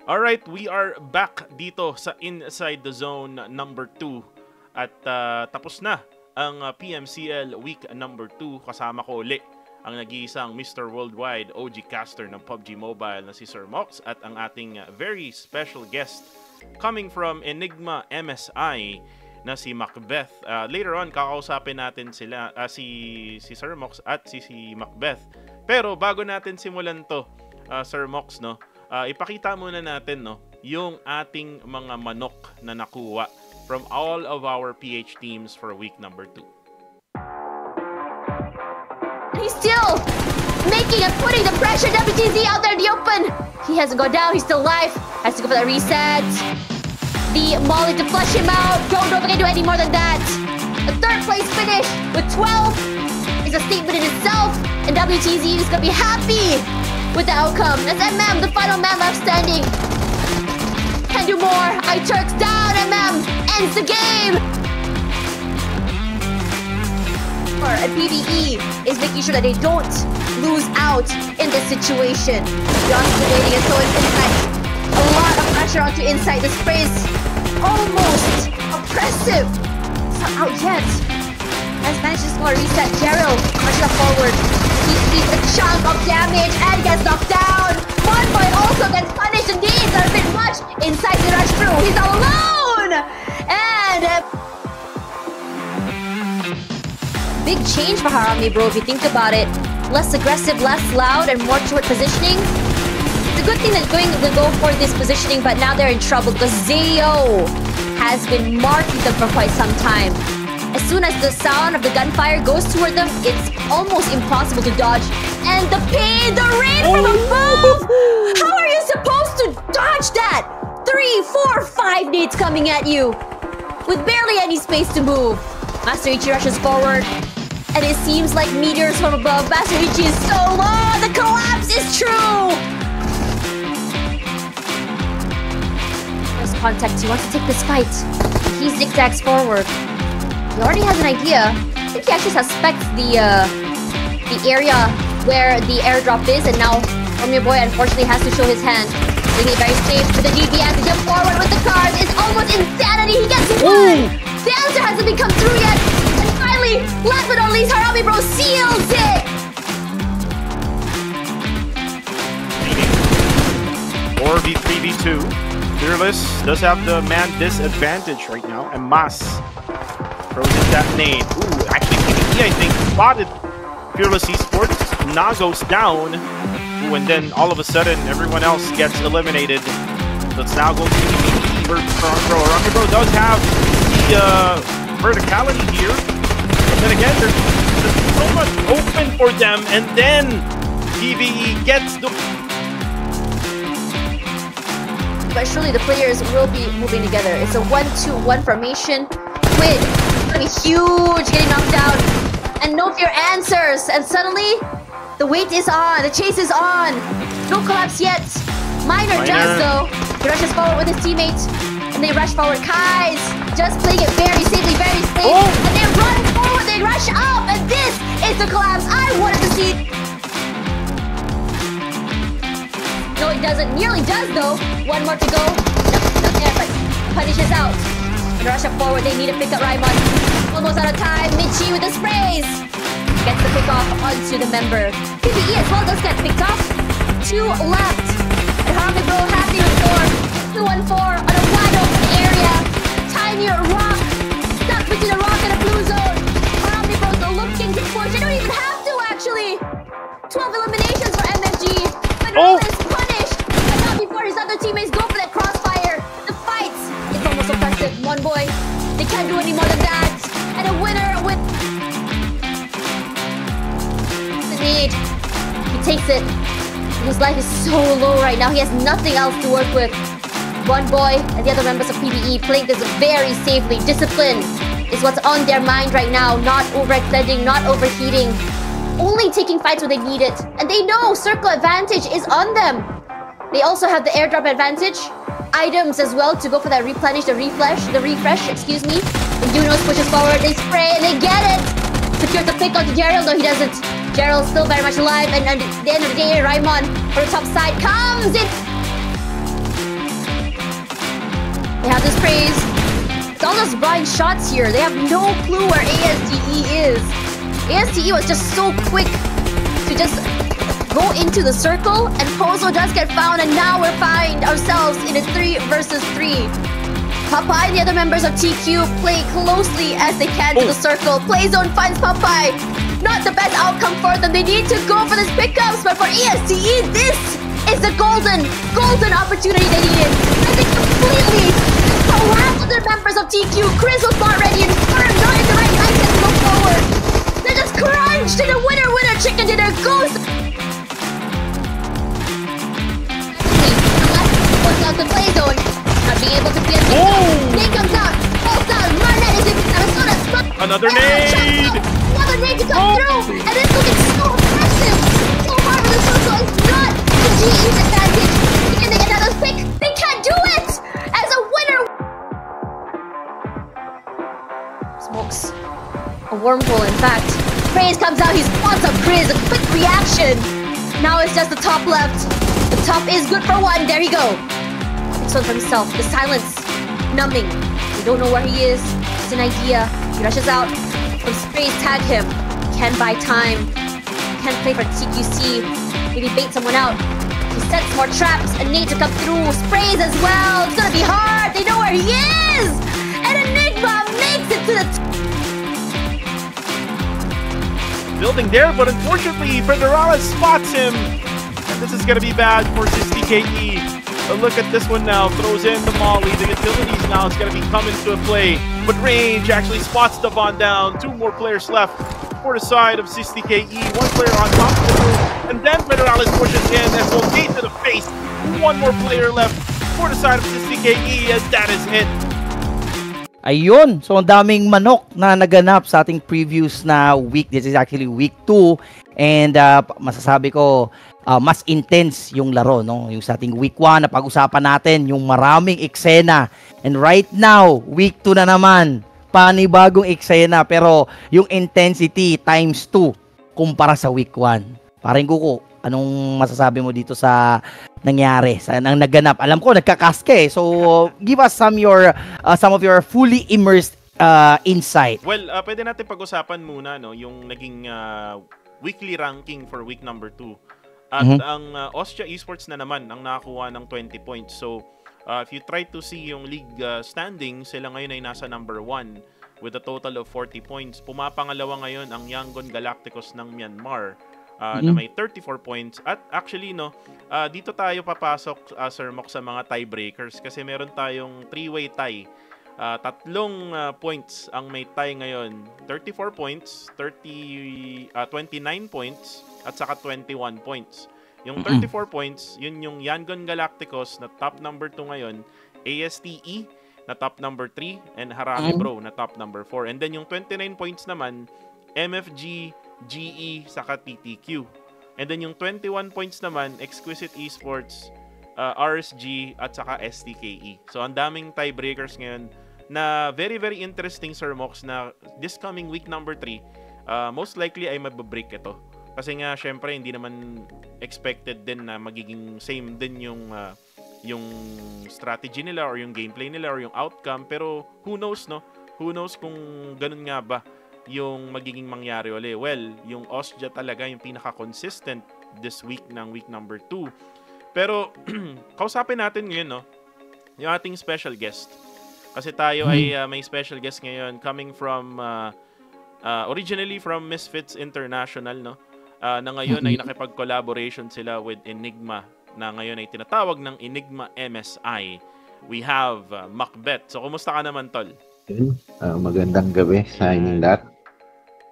Alright, we are back dito sa Inside the Zone number 2 at tapos na ang PMCL week number 2. Kasama ko uli ang nag-iisang Mr. Worldwide OG caster ng PUBG Mobile na si Sir Mox at ang ating very special guest coming from Enigma MSI na si Macbeth. Later on, kakausapin natin sila, si Sir Mox at si Macbeth. Pero bago natin simulan to, Sir Mox, no? Ipakita muna natin, no, yung ating mga manok na nakuha from all of our PH teams for week number 2. He's still making and putting the pressure. WTZ out there in the open. He hasn't gone down. He's still alive. Has to go for that reset. The Molly to flush him out. Don't know if they can do any more than that. A third place finish with 12 is a statement in itself. And WTZ is going to be happy with the outcome. That's MM, the final man left standing. Can do more. iTurks down. MM ends the game. And PvE is making sure that they don't lose out in this situation. Just waiting and so Inside. A lot of pressure onto Inside. The spray is almost oppressive. It's not out yet. Has managed to score a reset. Gerald marching up forward. He sees a chunk of damage and gets knocked down. One boy also gets punished. And these are a bit much. Inside the rush through. He's all alone. And big change for Harami, bro, if you think about it. Less aggressive, less loud, and more short positioning. It's a good thing that they go for this positioning, but now they're in trouble because Zeo has been marking them for quite some time. As soon as the sound of the gunfire goes toward them, it's almost impossible to dodge. And the pain, the rain from above! How are you supposed to dodge that? 3, 4, 5 nades coming at you with barely any space to move. Master Ichi rushes forward, and it seems like meteors from above. Master Ichi is so low! The collapse is true! First contact, he wants to take this fight. He zigzags forward. He already has an idea. I think he actually suspects the area where the airdrop is, and now Romeo Boy unfortunately has to show his hand. Playing it very safe with the DBS to jump forward with the cards. It's almost insanity. He gets one! The answer hasn't been come through yet. And finally, last but not least, Harami Bro seals it! 4v3v2. Fearless does have the man disadvantage right now. And Mas throws in that nade. Ooh, actually PvP, I think, spotted Fearless Esports. Nago's down. Ooh, and then all of a sudden, everyone else gets eliminated. So it's now going to be PvP versus Arambro. Arambro does have the verticality here. And then again, there's so much open for them. And then PvE gets the... But surely the players will be moving together. It's a 1-2-1 formation. Quid is gonna be huge, getting knocked down. And no fear answers. And suddenly, the wait is on. The chase is on. No collapse yet. Miner does though. He rushes forward with his teammate. And they rush forward. Kai's just playing it very safely, very safe. And they run forward. They rush up. And this is the collapse I wanted to see. No, it doesn't. Nearly does though. One more to go. No, not there, but punishes out. And rush up forward. They need to pick up Raimon. Almost out of time. Michi with the sprays. Gets the pick off onto the member. PvE as well does get picked off. 2 left. And Harami Bro happy with 4. 2-1-4 on a wide open area. Tiny rock. Stuck between a rock and a blue zone. Harami Bro's looking to push. They don't even have to actually. 12 eliminations for MFG. But Roll is punished. And not before his other teammates go for that crossfire. The fights. It's almost oppressive. One boy. They can't do any more than that. And a winner with the need. He takes it. His life is so low right now. He has nothing else to work with. One boy and the other members of PvE playing this very safely. Discipline is what's on their mind right now. Not overextending, not overheating. Only taking fights when they need it. And they know circle advantage is on them. They also have the airdrop advantage. Items as well to go for that replenish, the refresh, excuse me. And Junos pushes forward, they spray and they get it! Secures the pick onto Gerald, no he doesn't. Gerald's still very much alive, and at the end of the day, Raimon for the top side comes in. They have this praise. It's all just blind shots here. They have no clue where ASTE is. ASTE was just so quick to just go into the circle, and Pozo does get found, and now we're find ourselves in a 3 versus 3. Popeye and the other members of TQ play closely as they can to the circle. Playzone finds Popeye. Not the best outcome for them. They need to go for this pickups, but for ASTE, this is the golden opportunity they needed. And they completely collapsed the members of TQ. Chris was not ready, and Firm not in the right mindset to go forward. They just crunched, and the winner chicken dinner goes. Goes out the Playzone. Not being able to get it. Nate comes out. Falls down. Marnet is in Arizona. Another nade! Another nade to come through. And it's looking so impressive. So far for the circle. It's not the GE's advantage. Can they get another pick? They can't do it! As a winner. Smokes a wormhole, in fact. Praise comes out. He spawns up Grizz. A quick reaction. Now it's just the top left. The top is good for one. There he go. For himself. The silence numbing. We don't know where he is. It's an idea. He rushes out. Some sprays tag him. Can buy time. Can't play for TQC. Maybe bait someone out. He sets more traps. A nade to come through. Sprays as well. It's gonna be hard. They know where he is. And Enigma makes it to the building there, but unfortunately, Federales spots him. And this is gonna be bad for SISTKE. But look at this one now, throws in the molly, the utilities now is going to be coming to a play. But Range actually spots Devon down. 2 more players left for the side of SISTKE. 1 player on top of the room, and then Federales pushes in and will gate to the face. 1 more player left for the side of SISTKE, and that is it. Ayun, so ang daming manok na naganap sa ating previous na week. This is actually week 2. And masasabi ko, mas intense yung laro, no? Yung sa ating week 1 na pag-usapan natin, yung maraming eksena. And right now, week 2 na naman, panibagong eksena, pero yung intensity times 2 kumpara sa week 1. Paring Kuko, anong masasabi mo dito sa nangyari, sa nang naganap? Alam ko nagkakaske, so give us some of your fully immersed insight. Well, pwede natin pag-usapan muna, no, yung naging weekly ranking for week number 2. At ang Ostia Esports na naman ang nakakuha ng 20 points. So, if you try to see yung league standing, sila ngayon ay nasa number 1 with a total of 40 points. Pumapangalawa ngayon ang Yangon Galacticos ng Myanmar na may 34 points. At actually, no, dito tayo papasok, Sir Mok, sa mga tiebreakers kasi meron tayong 3-way tie. 3 points ang may tie ngayon. 34 points, 29 points, at saka 21 points. Yung 34 points, yun yung Yangon Galacticos na top number 2 ngayon, ASTE na top number 3, and Harami Bro na top number 4. And then yung 29 points naman, MFG, GE, saka TTQ. And then yung 21 points naman, Exquisite Esports, RSG, at saka STKE. So ang daming tiebreakers ngayon na very, very interesting, Sir Mox, na this coming week number 3, most likely ay mababreak ito. Kasi nga, syempre, hindi naman expected din na magiging same din yung strategy nila or yung gameplay nila or yung outcome. Pero who knows, no? Who knows kung ganun nga ba yung magiging mangyari ulit. Well, yung Ostia talaga yung pinaka-consistent this week ng week number 2. Pero, kausapin natin ngayon, no? Yung ating special guest. Kasi tayo ay may special guest ngayon coming from, originally from Misfits International, no? Na ngayon ay nakipag-collaboration sila with Enigma, na ngayon ay tinatawag ng Enigma MSI. We have Macbeth. So, kumusta ka naman, Tol? Magandang gabi sa inyong lahat.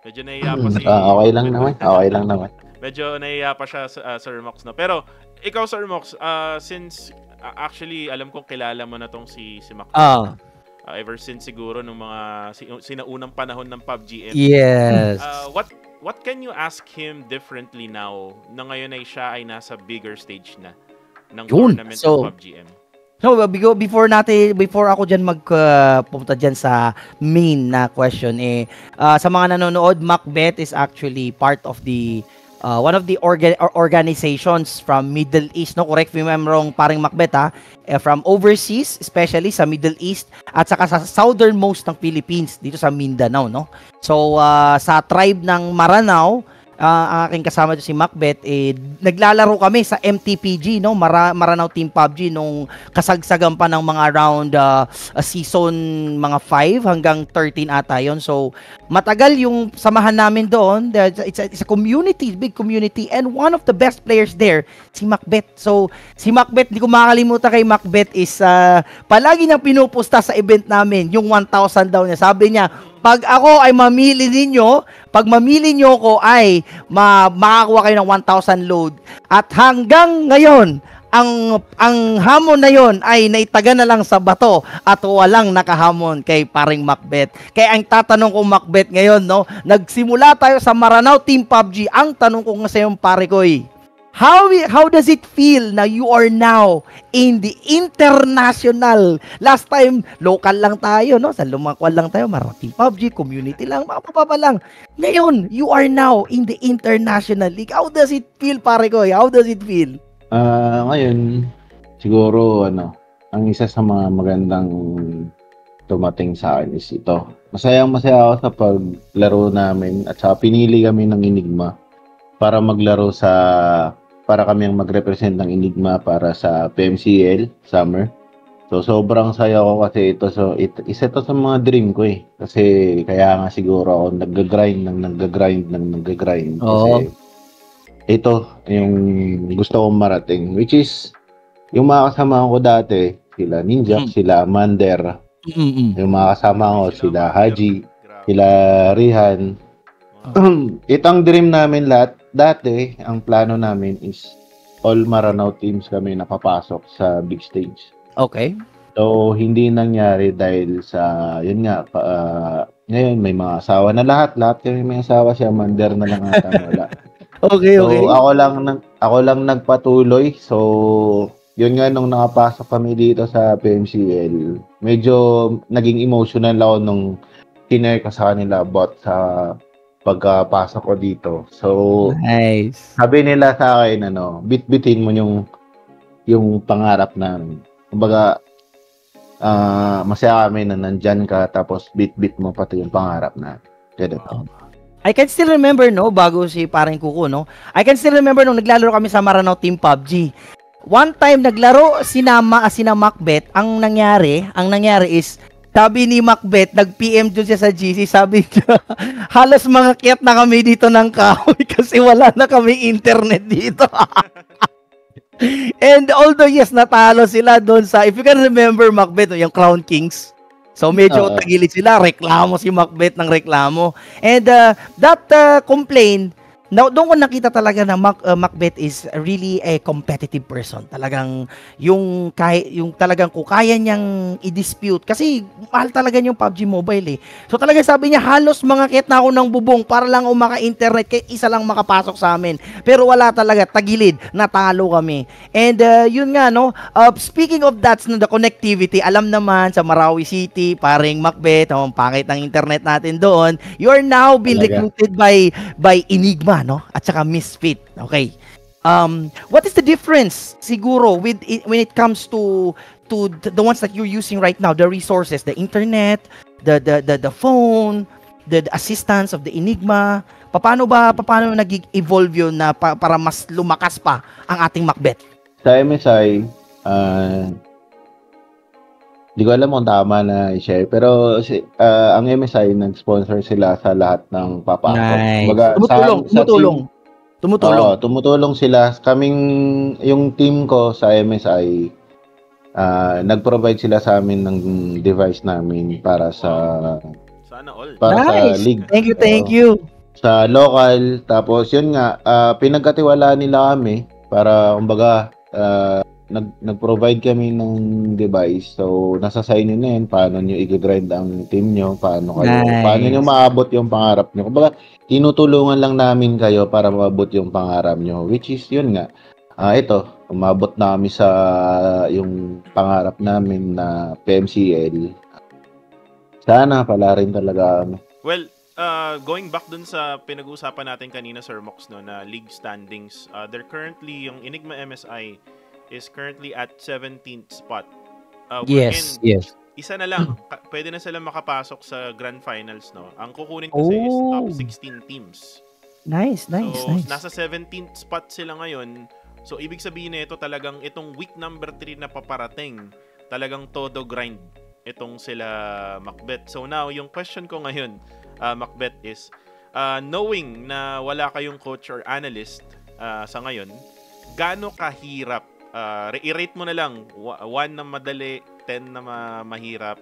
Medyo nahiya pa si... Okay lang naman. Okay lang naman. Medyo nahiya pa siya, Sir Mox, no? Pero, ikaw, Sir Mox, since actually, alam kong kilala mo na tong si Macbeth. Ever since siguro nung mga sinaunang panahon ng PUBG. Yes. What can you ask him differently now na ngayon ay siya ay nasa bigger stage na ng tournament ng PUBG? So, before ako dyan pumunta dyan sa main na question, sa mga nanonood, Macbeth is actually part of the one of the organizations from Middle East, no? Correct me if I'm wrong, paring Macbeth, ha? From overseas, especially sa Middle East at saka sa southernmost ng Philippines, dito sa Mindanao, no? So, sa tribe ng Maranao, ang aking kasama dito si Macbeth, naglalaro kami sa MTPG, no? Maranao Team PUBG nung kasagsagan pa ng mga around season mga 5 hanggang 13 ata yon. So, matagal yung samahan namin doon. It's a community, big community, and one of the best players there, si Macbeth. So, si Macbeth, hindi ko makakalimutan kay Macbeth is palagi niyang pinupusta sa event namin, yung 1,000 daw niya. Sabi niya, pag ako ay mamili ninyo, pag mamili nyo ko ay makakuha kayo ng 1,000 load. At hanggang ngayon, ang hamon na yon ay naitaga na lang sa bato at walang nakahamon kay paring Macbeth. Kaya ang tatanong ko Macbeth ngayon, no, nagsimula tayo sa Maranao Team PUBG. Ang tanong ko nga sa iyo, pare ko, how does it feel na you are now in the international? Last time, local lang tayo, no? Sa Lumakwan lang tayo, Maranao PUBG, community lang, mapapapa lang. Ngayon, you are now in the international league. How does it feel, pare ko? How does it feel? Ngayon, siguro, ang isa sa mga magandang tumating sa akin is ito. Masayang-masaya ako sa paglaro namin at saka pinili kami ng Enigma para maglaro para kami ang mag-represent ng Enigma para sa PMCL Summer. So, sobrang saya ko kasi isa to sa mga dream ko eh. Kasi kaya nga siguro ako nag-grind. Kasi ito yung gusto kong marating. Which is, yung mga kasama ko dati, sila Ninja, sila Mander. Yung mga kasama ko, sila Haji, sila Rihan. Itong dream namin lahat. Dati, ang plano namin is all Maranao teams kami napapasok sa big stage. Okay. So, hindi nangyari dahil sa, yun nga, ngayon may mga asawa na lahat kami may asawa, siya Mander na lang ata wala. Okay. So, ako lang nagpatuloy. So, yun nga nung nakapasok kami dito sa PMCL, medyo naging emotional ako nung tinare ko sa kanila about sa pagkapasok ko dito. So, nice. Sabi nila sa akin, bitbitin mo yung pangarap namin. Kumbaga, masaya kami na nandyan ka, tapos bitbit mo pati yung pangarap na. Ganun. I can still remember, no, bago si parang Kuko, no? I can still remember nung naglalaro kami sa Maranao Team PUBG. One time, naglaro sina Macbeth, ang nangyari is, sabi ni Macbeth, nag-PM dun siya sa GC, sabi niya, halos mga kiyat na kami dito ng kahoy kasi wala na kami internet dito. And although, yes, natalo sila doon sa, if you can remember Macbeth, yung Crown Kings. So, medyo tagilid sila, reklamo si Macbeth ng reklamo. And that complaint, doon ko nakita talaga na Macbeth is really a competitive person. Talagang yung talagang kaya niyang i-dispute kasi mahal talaga yung PUBG Mobile eh. So talaga sabi niya halos mga kit na ako ng bubong para lang maka-internet kaya isa lang makapasok sa amin. Pero wala talaga, tagilid, natalo kami. And yun nga no, speaking of that, the connectivity, alam naman sa Marawi City, paring Macbeth, ang pangit ng internet natin doon. You are now being recruited by Enigma, no? At saka Misfit. Okay. What is the difference siguro when it comes to the ones that you're using right now, the resources, the internet, the phone, the assistance of the Enigma? Paano nag-evolve yun na para mas lumakas pa ang ating Macbeth? Sa MSI, di ko alam kung tama na i-share, pero ang MSI nag-sponsor sila sa lahat ng papasok. Nice. Baga, tumutulong sila. Yung team ko sa MSI, nag-provide sila sa amin ng device namin para sa nice. Sa league. Thank you. Sa local, tapos yun nga, pinagkatiwalaan nila kami para kumbaga nag-provide kami ng device. So, nasa sa inyo na yun, paano nyo i-grind ang team nyo, paano nyo maabot yung pangarap nyo. Kumbaga, tinutulungan lang namin kayo para maabot yung pangarap nyo, which is, yun nga, ito, umabot na kami sa yung pangarap namin na PMCL. Sana pala rin talaga kami. Well, going back dun sa pinag-uusapan natin kanina, Sir Mox, no, na league standings, they're currently, yung Enigma MSI is currently at 17th spot. Yes. Isa na lang, pwede na sila makapasok sa grand finals, no? Ang kukunin kasi is top 16 teams. Nice. So, nasa 17th spot sila ngayon. So, ibig sabihin nito talagang itong week number 3 na paparating, talagang todo grind itong sila Macbeth. So, now, yung question ko ngayon, Macbeth, is knowing na wala kayong coach or analyst sa ngayon, gaano kahirap? I-rate mo na lang, 1 na madali, 10 na mahirap.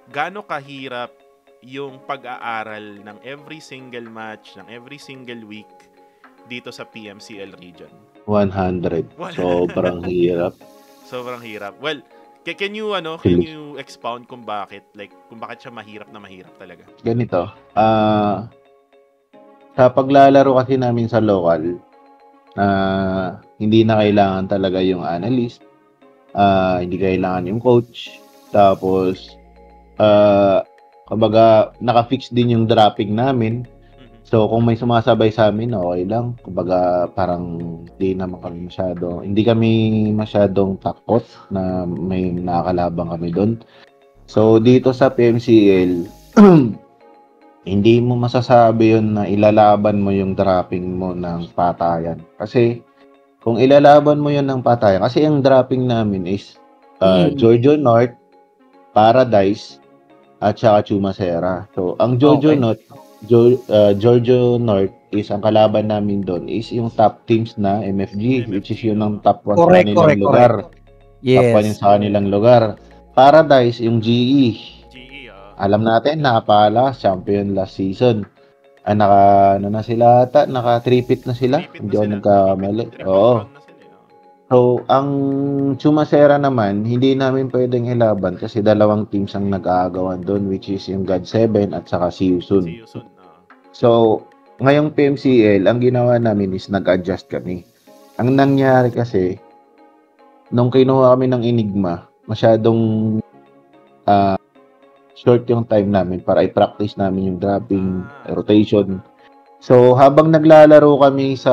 Gaano kahirap yung pag-aaral ng every single match, ng every single week dito sa PMCL region? 100. Sobrang hirap. Sobrang hirap. Well, can you expound kung bakit siya mahirap na mahirap talaga? Ganito. Sa paglalaro kasi namin sa local, hindi na kailangan talaga yung analyst, hindi kailangan yung coach, tapos kumbaga naka-fix din yung dropping namin. So kung may sumasabay sa amin, okay lang. Kumbaga parang hindi kami masyadong takot na may nakakalabang kami doon. So dito sa PMCL, hindi mo masasabi yun na ilalaban mo yung dropping mo ng patayan. Kasi kung ilalaban mo yun ng patayan, kasi yung dropping namin is Giorgio North, Paradise, at saka Chumacera. So ang Giorgio North is ang kalaban namin doon is yung top teams na MFG, which is yun ang top 1 sa kanilang lugar. Yes. Top 1 sa kanilang lugar. Paradise, yung GE. Alam natin, nakapala, champion last season. Naka 3-peat na sila. Hindi ako nagkakamali. Oo. So, ang Chumacera naman, hindi namin pwedeng ilaban kasi 2 teams ang nag-aagawan doon, which is yung God7 at saka Siusun. So, ngayong PMCL, ang ginawa namin is nag-adjust kami. Ang nangyari kasi, nung kinuha kami ng Enigma, masyadong short yung time namin para i-practice namin yung dropping, rotation. So, habang naglalaro kami sa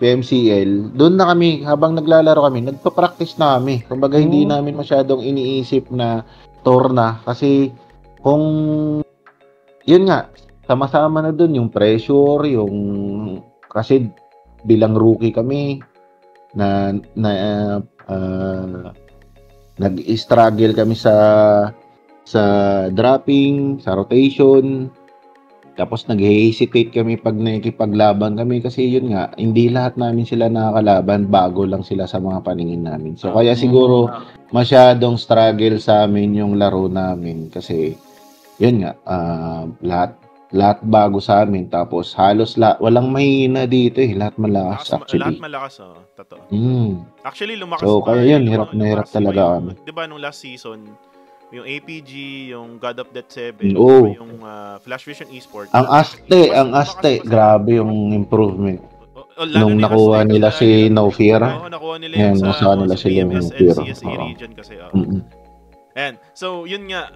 PMCL, habang naglalaro kami, nagpa-practice na kami. Kumbaga, hindi namin masyadong iniisip na torna. Kasi, yun nga, sama-sama na dun yung pressure, kasi bilang rookie kami, nag-struggle kami sa dropping, sa rotation. Tapos nag-hesitate kami pag nakikipaglaban kami kasi yun nga, hindi lahat namin sila nakakalaban, bago lang sila sa mga paningin namin. So kaya siguro masyadong struggle sa amin yung laro namin kasi yun nga, lahat bago sa amin, tapos halos walang mahina dito lahat malakas actually. Lahat malakas, totoo. Actually, lumakas so, kaya yun, hirap na hirap talaga kami. Diba nung last season, yung APG, yung God of Death 7, yung Flash Vision Esports. Ang Aste, grabe yung improvement. Nung nakuha nila si No Fear. Nakuha nila yung sa BMS and CSA region kasi. And so, yun nga,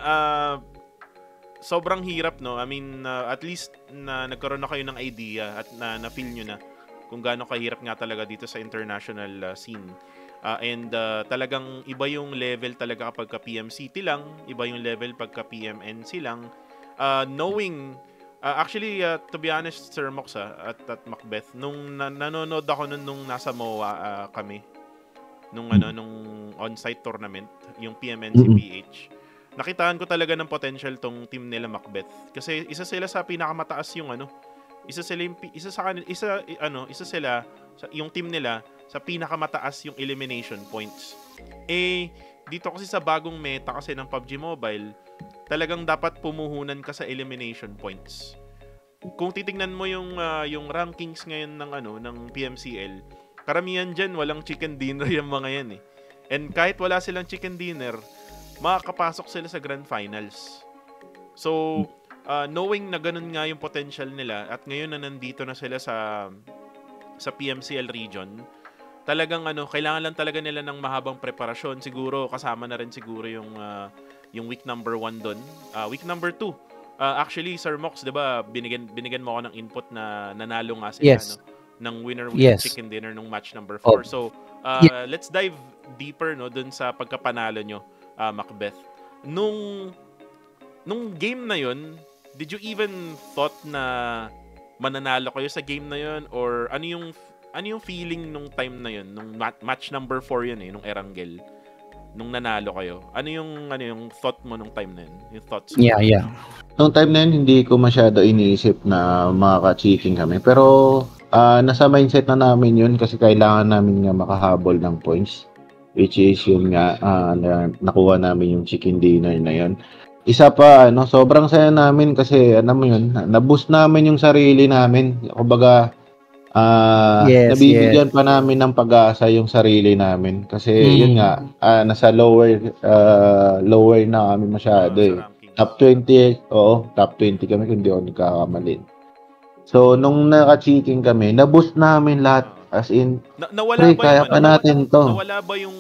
sobrang hirap, no? I mean, at least na nagkaroon na kayo ng idea at na-feel nyo na kung gaano kahirap nga talaga dito sa international scene. And talagang iba yung level talaga kapag PM City lang, iba yung level pagka PMNC lang. Knowing, actually, to be honest, Sir Mox at Macbeth, nung nanonood ako nung nasa MOA kami, nung on-site tournament, yung PMNC PH, nakitaan ko talaga ng potential tong team nila Macbeth. Kasi isa sila sa pinakamataas yung yung team nila sa pinakamataas yung elimination points. Dito kasi sa bagong meta kasi ng PUBG Mobile, talagang dapat pumuhunan ka sa elimination points. Kung titingnan mo yung rankings ngayon ng PMCL, karamihan diyan walang chicken dinner yung mga yan eh. And kahit wala silang chicken dinner, makakapasok sila sa grand finals. So, knowing na ganun nga yung potential nila at ngayon na nandito na sila sa PMCL region, talagang kailangan lang talaga nila ng mahabang preparasyon. Siguro kasama na rin siguro yung week number 1 doon. Week number 2, Actually, Sir Mox, 'di ba, binigyan mo ako ng input na nanalo nga sila, Yes. no, ng winner with Yes. chicken dinner nung match number Oh. 4. So, Yeah. let's dive deeper, no, dun sa pagkapanalo nyo, Macbeth. Nung game na yun, did you even thought na mananalo kayo sa game na yun, or ano yung feeling nung time na yun, nung match number 4 yun nung Erangel, nung nanalo kayo? Ano yung thought mo nung time na yun? Yung thoughts mo? Yeah. Noong time na yun, hindi ko masyado iniisip na makaka-cheating kami. Pero nasa mindset na namin yun kasi kailangan namin nga makahabol ng points. Which is yun nga, nakuha namin yung chicken dinner na yun. Isa pa, sobrang saya namin kasi, mo yun, na-boost namin yung sarili namin. Kumbaga, Yes, nabibigyan pa namin ng pag-asa yung sarili namin. Kasi, yun nga, nasa lower na kami masyado Sa eh. ranking. Top 20, top 20 kami kung di ako nagkakamali. So, nung naka-cheating kami, na-boost namin lahat. As in, nawala ba kaya yung pa natin to. Nawala ba yung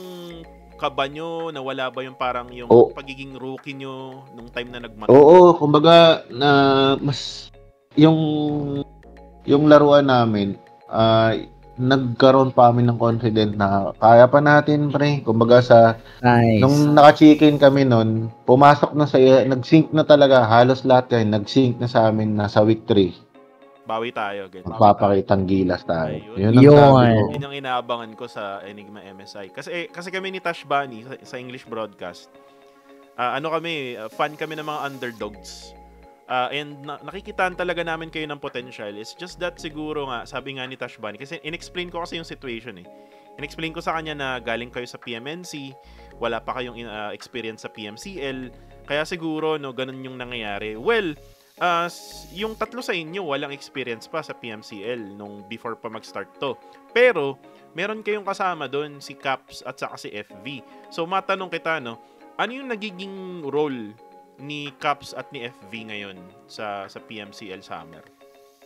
kaba nyo? Nawala ba yung parang yung pagiging rookie nyo nung time na nagmatch? Oo, kumbaga na mas yung laruan namin, nagkaroon pa kami ng confident na kaya pa natin, pre. Kumbaga Nice. nung naka-chicken kami nun, pumasok na nag-sync na talaga, halos lahat kayo, nag-sync na sa amin na sa week 3. Bawi tayo. Ganyan. Magpapakitang gilas tayo. Ayun. Yun ang sabi ko. Yun ang inaabangan ko sa Enigma MSI. Kasi kami ni Tash Bunny sa English broadcast, fan kami ng mga underdogs. And nakikitaan talaga namin kayo ng potential. It's just that siguro nga, sabi nga ni Tash Bunny, kasi in-explain ko kasi yung situation eh. In-explain ko sa kanya na galing kayo sa PMNC, wala pa kayong experience sa PMCL, kaya siguro ganun yung nangyayari. Well, yung tatlo sa inyo walang experience pa sa PMCL nung before pa mag-start to. Pero meron kayong kasama doon, si Caps at saka si FV. So matanong kita, ano yung nagiging role ni Caps at ni FV ngayon sa PMCL Summer?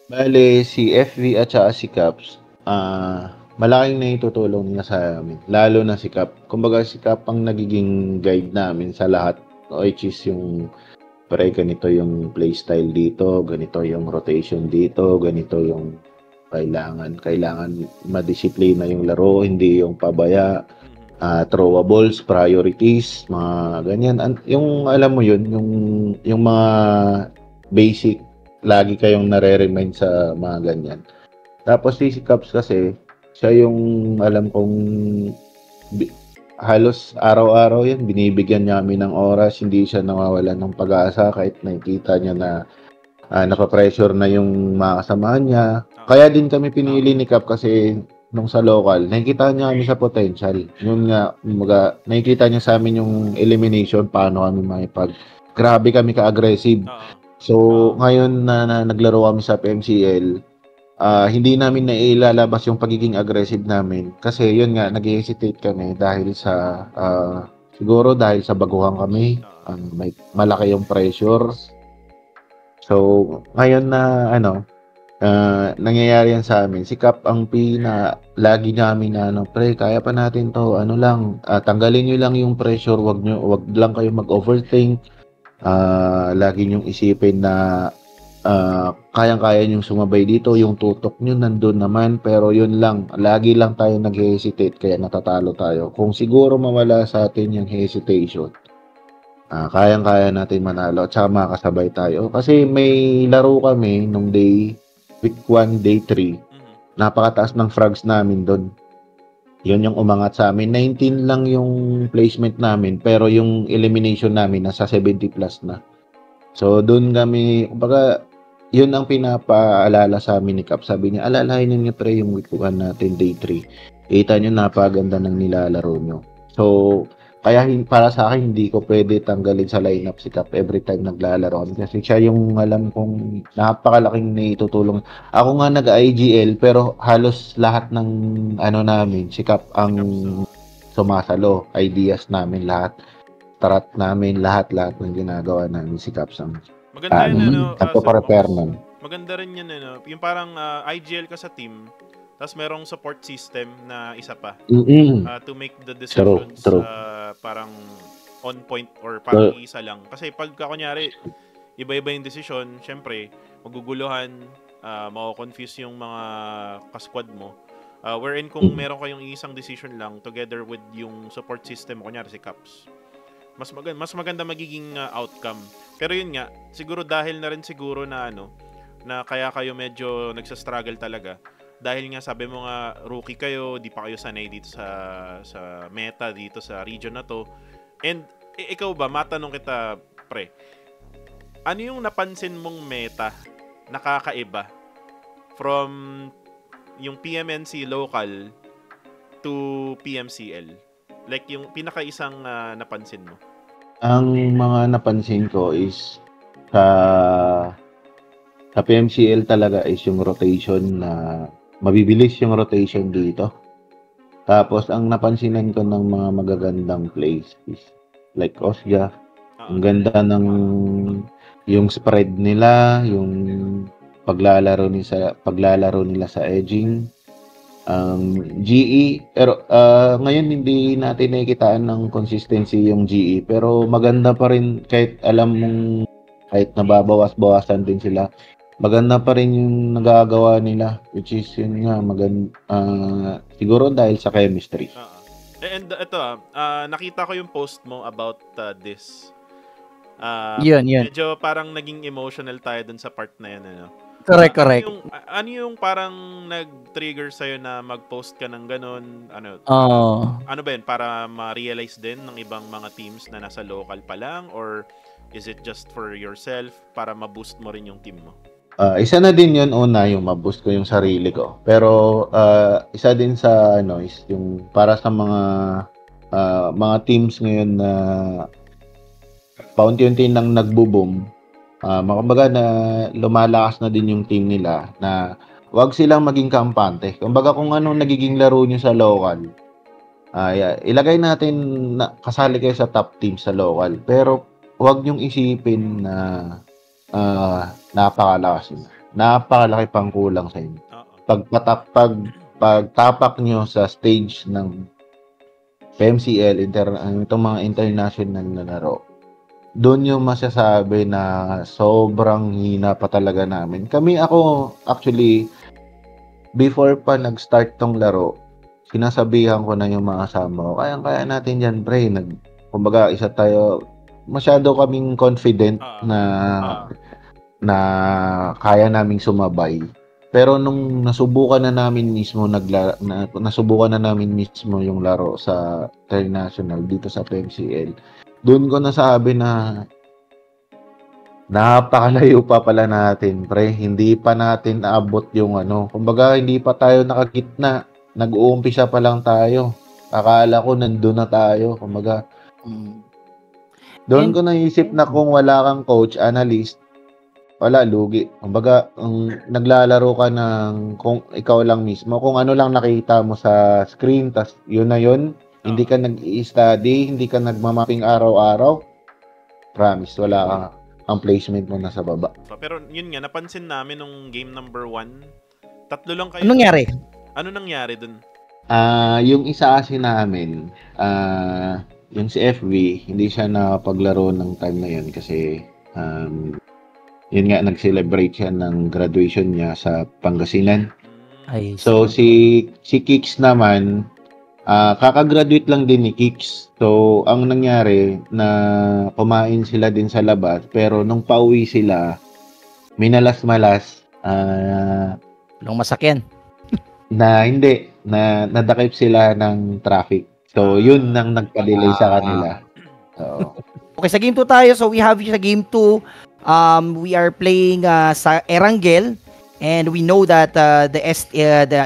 Bale, si FV at saka si Caps, malaking naitutulong niya sa amin. Lalo na si Cap. Kumbaga si Cap ang nagiging guide namin sa lahat. Which is yung pre, ganito yung playstyle dito, ganito yung rotation dito, ganito yung kailangan madisiplina yung laro, hindi yung pabaya, throwables, priorities, mga ganyan. Yung alam mo yun, yung mga basic, lagi kayong nare-remind sa mga ganyan. Tapos si Caps kasi, siya yung alam kong halos araw-araw yan, binibigyan niya kami ng oras, hindi siya nawawalan ng pag-asa kahit nakikita niya na napapressure na yung mga kasamahan niya. Kaya din kami pinili ni Cap kasi nung sa local, nakikita niya kami sa potential. Yun nga, nakikita niya sa amin yung elimination, paano kami grabe kami ka-aggressive. So, ngayon na naglaro kami sa PMCL, hindi namin nailalabas yung pagiging aggressive namin kasi yun nga, nag-hesitate kami dahil sa siguro dahil sa baguhan kami, may malaki yung pressure. So ngayon na nangyayari yan sa amin, si Cap ang lagi namin na pre, kaya pa natin to, tanggalin nyo lang yung pressure, wag lang kayo mag-overthink, lagi nyo isipin na kayang-kaya niyong sumabay dito, yung tutok niyo nandun naman, pero yun lang, lagi lang tayo nag-hesitate kaya natatalo tayo. Kung siguro mawala sa atin yung hesitation, kayang-kaya natin manalo at saka makasabay tayo. Kasi may laro kami nung week 1, day 3, napakataas ng frags namin doon. Yun yung umangat sa amin. 19 lang yung placement namin, pero yung elimination namin nasa 70 plus na. So doon kami, kumbaga, yun ang pinapaalala sa amin ni Cap. Sabi niya, alalahanin niyo pre yung week 1 natin, day 3. Kita niyo, napaganda ng nilalaro niyo. So, kaya para sa akin, hindi ko pwede tanggalin sa lineup si Cap every time naglalaro. Kasi siya yung alam kong napakalaking naitutulong. Ako nga nag-IGL, pero halos lahat ng namin, si Cap ang sumasalo. Ideas namin lahat. Tarat namin lahat ng ginagawa namin si Cap ang maganda yun, prepare nun. Maganda rin yun, yung parang IGL ka sa team, tapos merong support system na isa pa to make the decisions True. Parang on point or parang isa lang. Kasi pag kunyari, iba-iba yung desisyon, syempre, maguguluhan, mako-confuse yung mga kasquad mo. Wherein kung meron kayong isang decision lang together with yung support system, kunyari si Caps, mas maganda magiging outcome. Pero yun nga, siguro dahil na rin siguro na na kaya kayo medyo nagsa-struggle talaga. Dahil nga sabi mo nga rookie kayo, di pa kayo sanay dito sa meta dito sa region na to. And ikaw ba, matanong kita, pre, ano yung napansin mong meta nakakaiba from yung PMNC local to PMCL? Like yung pinakaisang napansin mo? Ang mga napansin ko is sa PMCL talaga is yung rotation na mabibilis yung rotation dito. Tapos ang napansinan ko ng mga magagandang plays is like Osja. Ang ganda ng yung spread nila, yung paglalaro nila sa edging. GE, pero ngayon hindi natin nakikitaan ng consistency yung GE, pero maganda pa rin kahit alam mong kahit nababawas-bawasan din sila, maganda pa rin yung nagagawa nila, which is yun nga siguro dahil sa chemistry. And ito nakita ko yung post mo about this. Yun. Medyo parang naging emotional tayo dun sa part na yan, Correct. Ano yung parang nag-trigger sa'yo na mag-post ka ng ganun? Ano ba yun? Para ma-realize din ng ibang mga teams na nasa local pa lang? Or is it just for yourself para ma-boost mo rin yung team mo? Isa na din yun, yung ma-boost ko yung sarili ko. Pero isa din sa is yung para sa mga teams ngayon na paunti-unti nang nagbo-boom. Kumbaga na lumalakas na din yung team nila na wag silang maging kampante. Kumbaga kung anong nagiging laro nyo sa local, ilagay natin na kasali kayo sa top team sa local. Pero wag nyong isipin na napakalakas nyo. Napakalaki pang kulang sa inyo. Pagtapak nyo sa stage ng PMCL, itong mga international na laro, doon yung masasabi na sobrang hina pa talaga namin. Ako, actually, before pa nag-start tong laro, sinasabihan ko na yung mga kasama ko, kaya natin yan, pre. Kumbaga, masyado kaming confident na kaya naming sumabay. Pero nung nasubukan na namin mismo yung laro sa international dito sa PMCL, doon ko nasabi na napakalayo pa pala natin, pre. Hindi pa natin naabot yung kumbaga hindi pa tayo nakagitna. Nag-uumpisa pa lang tayo. Akala ko nandun na tayo. Kumbaga doon ko naisip na kung wala kang coach, analyst, wala, lugi. Kumbaga, naglalaro ka kung ikaw lang mismo, kung ano lang nakita mo sa screen, tas yun na yun, hindi ka nag-i-study, hindi ka nagmamapping araw-araw, promise, wala ang placement mo nasa baba. Pero yun nga, napansin namin nung game number 1, 3 lang kayo. Anong nangyari? Ano nangyari dun? Yung isa kasi namin, yung si FV, hindi siya nakapaglaro ng time na yun kasi yun nga, nag-celebrate siya ng graduation niya sa Pangasinan. So, si Kix naman, kakagraduate lang din ni Kix. So, ang nangyari, na kumain sila din sa labas, pero nung pauwi sila, minalas-malas, nung masakyan. Hindi, nadakip sila ng traffic. So, yun nang nagpa-delay sa kanila. So, okay, sa game 2 tayo. So, we have sa game 2, we are playing sa Erangel. And we know that the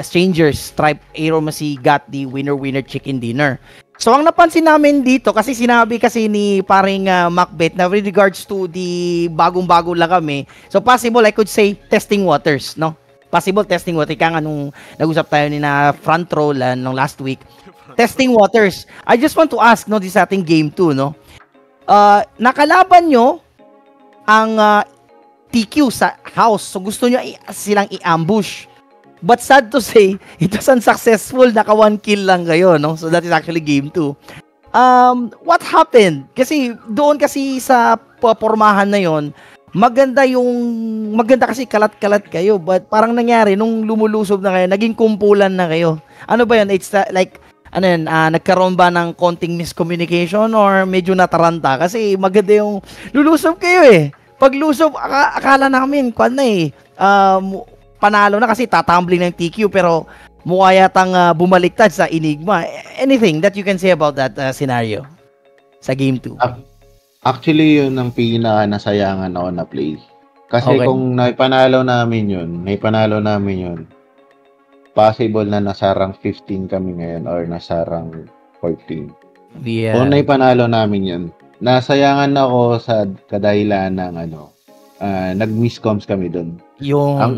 Strangers Stripe Aeromasi got the winner chicken dinner. So ang napansin namin dito, kasi sinabi kasi ni paring Macbeth na with regards to the bagong-bago lang kami, so possible I could say testing waters, no? Possible testing waters. Kaya nga nung nag-usap tayo ni na front row nung last week. Testing waters. I just want to ask, no, this ating game 2, no? Nakalaban nyo ang TQ sa house. So, gusto nyo silang i-ambush. But sad to say, it was unsuccessful. Naka 1 kill lang kayo, no? So, that is actually game 2. What happened? Kasi, doon kasi sa pormahan na yon, maganda kasi kalat-kalat kayo, but parang nangyari nung lumulusob na kayo, naging kumpulan na kayo. Ano ba yun? It's like nagkaroon ba ng konting miscommunication or medyo nataranta? Kasi maganda yung lulusob kayo eh. Pag lusob, akala namin, panalo na kasi tatumbling ng TQ, pero mukha yatang bumaliktad sa Enigma. Anything that you can say about that scenario sa Game 2? Actually, yun ang pinaka-nasayangan ako na play. Kasi kung naipanalo namin yun, possible na nasa rank 15 kami ngayon or nasa rank 14. Yeah. Kung naipanalo namin yun, nasayangan ako sa kadahilan ng nag-miscoms kami doon. Ang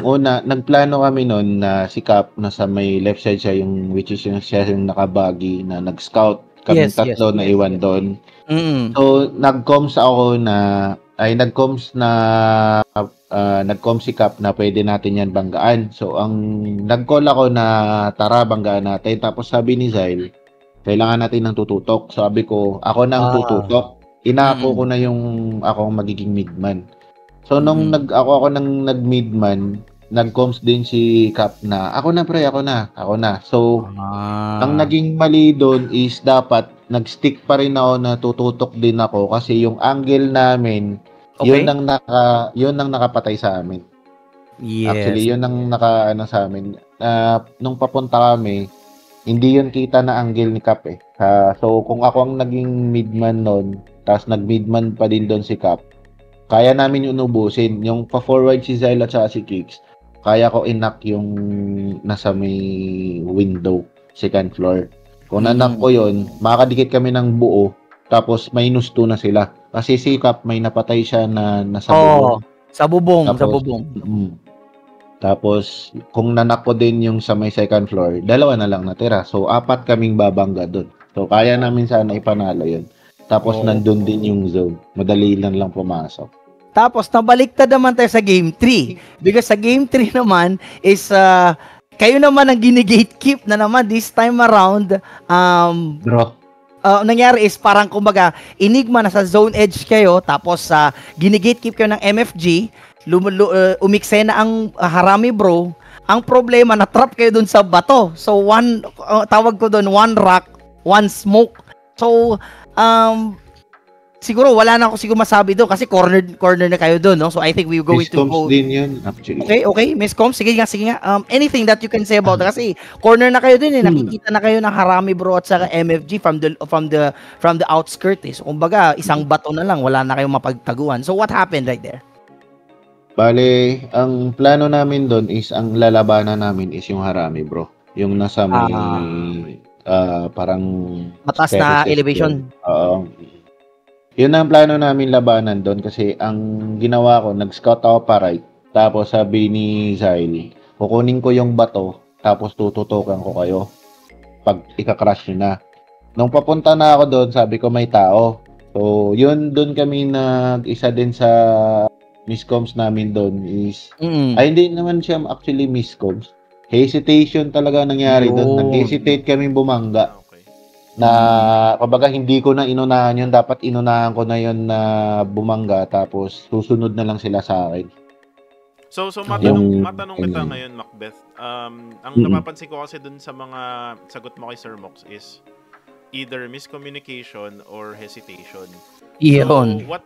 una, nagplano kami noon na si Cap nasa may left side siya, which is siya yung nakabagi na nag-scout. Kami tatlo na iwan doon. So, nag-coms si Cap na pwede natin yan banggaan. So, nag-call ako na tara, banggaan natin. Tapos sabi ni Zyle, kailangan natin ng tututok. Sabi ko, ako nang tututok. Inako ko na yung akong magiging midman. So, nung ako nang nag-midman, nag-coms din si Cap na, ako na. So, ang naging mali doon is dapat nag-stick pa rin ako na tututok din ako kasi yung angle namin, yun ang nakapatay sa amin. Yes. Actually, yun ang sa amin. Nung papunta kami, hindi yun kita na angle ni Cap eh. So, kung ako ang naging midman noon, tapos nag-midman pa din doon si Cap, kaya namin yung unubusin. Yung pa-forward si Zyle at saka si Kicks, kaya ko inak yung nasa may window, second floor. Kung nanak ko yun, makakadikit kami ng buo, tapos minus 2 na sila. Kasi si Cap, may napatay siya na nasa bubong. Sa bubong. Tapos, kung nanak ko din yung sa may second floor, 2 na lang natira. So, 4 kaming babangga doon. So, kaya namin sana ipanalo yun. Tapos, nandun din yung zone. Madali lang pumasok. Tapos, nabaliktad naman tayo sa Game 3. Because sa Game 3 naman is, kayo naman ang gini-gatekeep na naman this time around. Draw. Nangyari is parang kumbaga, Enigma na sa zone edge kayo, tapos gini-gatekeep kayo ng MFG, umiksena ang Harami Bro. Ang problema, na-trap kayo dun sa bato. So, tawag ko dun, 1 rock, 1 smoke. So, siguro wala na ako masabi doon kasi corner na kayo doon, no? So I think we're going to go. Din yun, actually. Okay, Miss Combs, sige nga. Anything that you can say about kasi corner na kayo din eh. Nakikita na kayo ng Harami Bro at saka MFG from the outskirt eh. So kumbaga, isang bato na lang, wala na kayong mapagtaguan. So what happened right there? Bale, ang plano namin doon is ang lalabanan namin is yung Harami Bro. Yung nasa may parang mataas na elevation. Oo. Yun ang plano namin labanan doon kasi ang ginawa ko, nag-scout ako pa right. Tapos sabi ni Zyle, kukunin ko yung bato, tapos tututukan ko kayo pag ika-crash nyo na. Nung papunta na ako doon, sabi ko may tao. So, yun doon kami isa din sa miscoms namin doon is, ay hindi naman siya actually miscoms. Hesitation talaga nangyari doon. Nag-hesitate kami bumangga. Na kumbaga hindi ko na inunahan yun, dapat inunahan ko na yun na bumangga tapos susunod na lang sila sa akin. So matanong kita ngayon, Macbeth. Ang napapansin ko kasi dun sa mga sagot mo kay Sir Mox is either miscommunication or hesitation. Iyon. So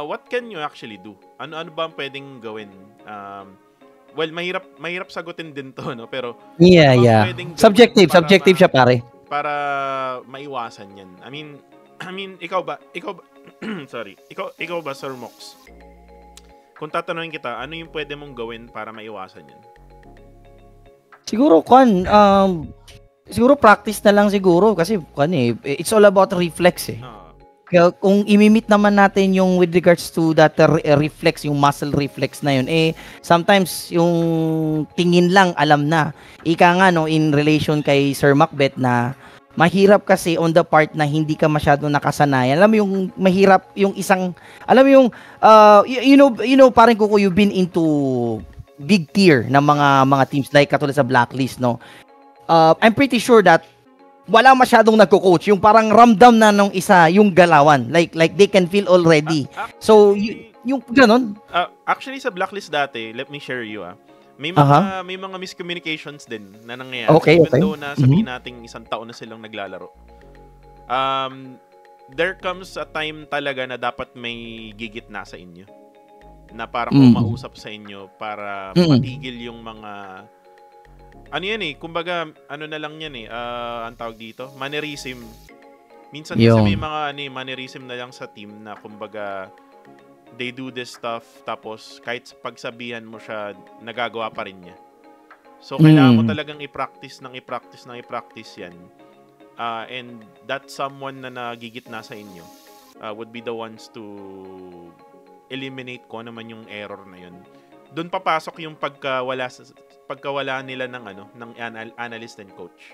what can you actually do? Ano ba ang pwedeng gawin? Well, mahirap sagutin din to, no? Pero yeah. Subjective siya, pare. Para maiwasan 'yan. I mean, ikaw ba sorry. Ikaw ba, Sir Mox? Kung tatanungin kita, ano yung pwede mong gawin para maiwasan 'yan? Siguro siguro practice na lang siguro kasi it's all about reflex eh. Kaya kung imimit naman natin yung with regards to that reflex, yung muscle reflex na yun, sometimes yung tingin lang alam na. Ika nga in relation kay Sir Macbeth na mahirap kasi on the part na hindi ka masyado nakasanayan. Alam mo yung mahirap yung isang, alam mo yung, you know, parang kuko you've been into big tier na mga teams like katulad sa Blacklist, no? I'm pretty sure that wala masyadong nagko-coach. Yung parang ramdam na nung isa yung galawan. Like they can feel already. So, yung ganun. Actually, sa Blacklist dati, let me share you may mga miscommunications din na nangyayari. Okay. Even though na sabihin natin isang taon na silang naglalaro. There comes a time talaga na dapat may gigit na sa inyo. Na parang kumausap sa inyo para matigil yung mga ano yan kumbaga ano na lang yan ang tawag dito, mannerism. Minsan kasi may mga mannerism na lang sa team na kumbaga they do this stuff tapos kahit pagsabihan mo siya nagagawa pa rin niya. So kailangan mo talagang i-practice yan. And that someone na nagigit na sa inyo would be the ones to eliminate ko naman yung error na yun. Doon papasok yung pagkawala nila ng analyst and coach.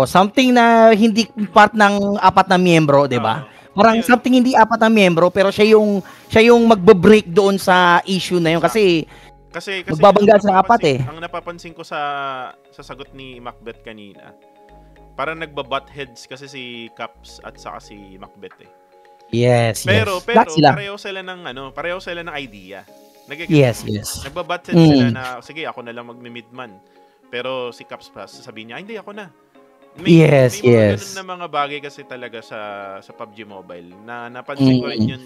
Something na hindi part ng 4 na miyembro, 'di ba? Parang something hindi 4 na miyembro pero siya yung magbe-break doon sa issue na yun kasi magbabangga sa 4 Ang napapansin ko sa sagot ni Macbeth kanina, parang nagba-butt heads kasi si Caps at saka si Macbeth Yes. Pero pareho sila ng idea. Yes. Nagbabat sila na sige ako na lang magmi-midman. Pero si Caps pa sasabihin niya, hindi ako na. May mga ganun na mga bagay kasi talaga sa PUBG Mobile na napansin ko rin yun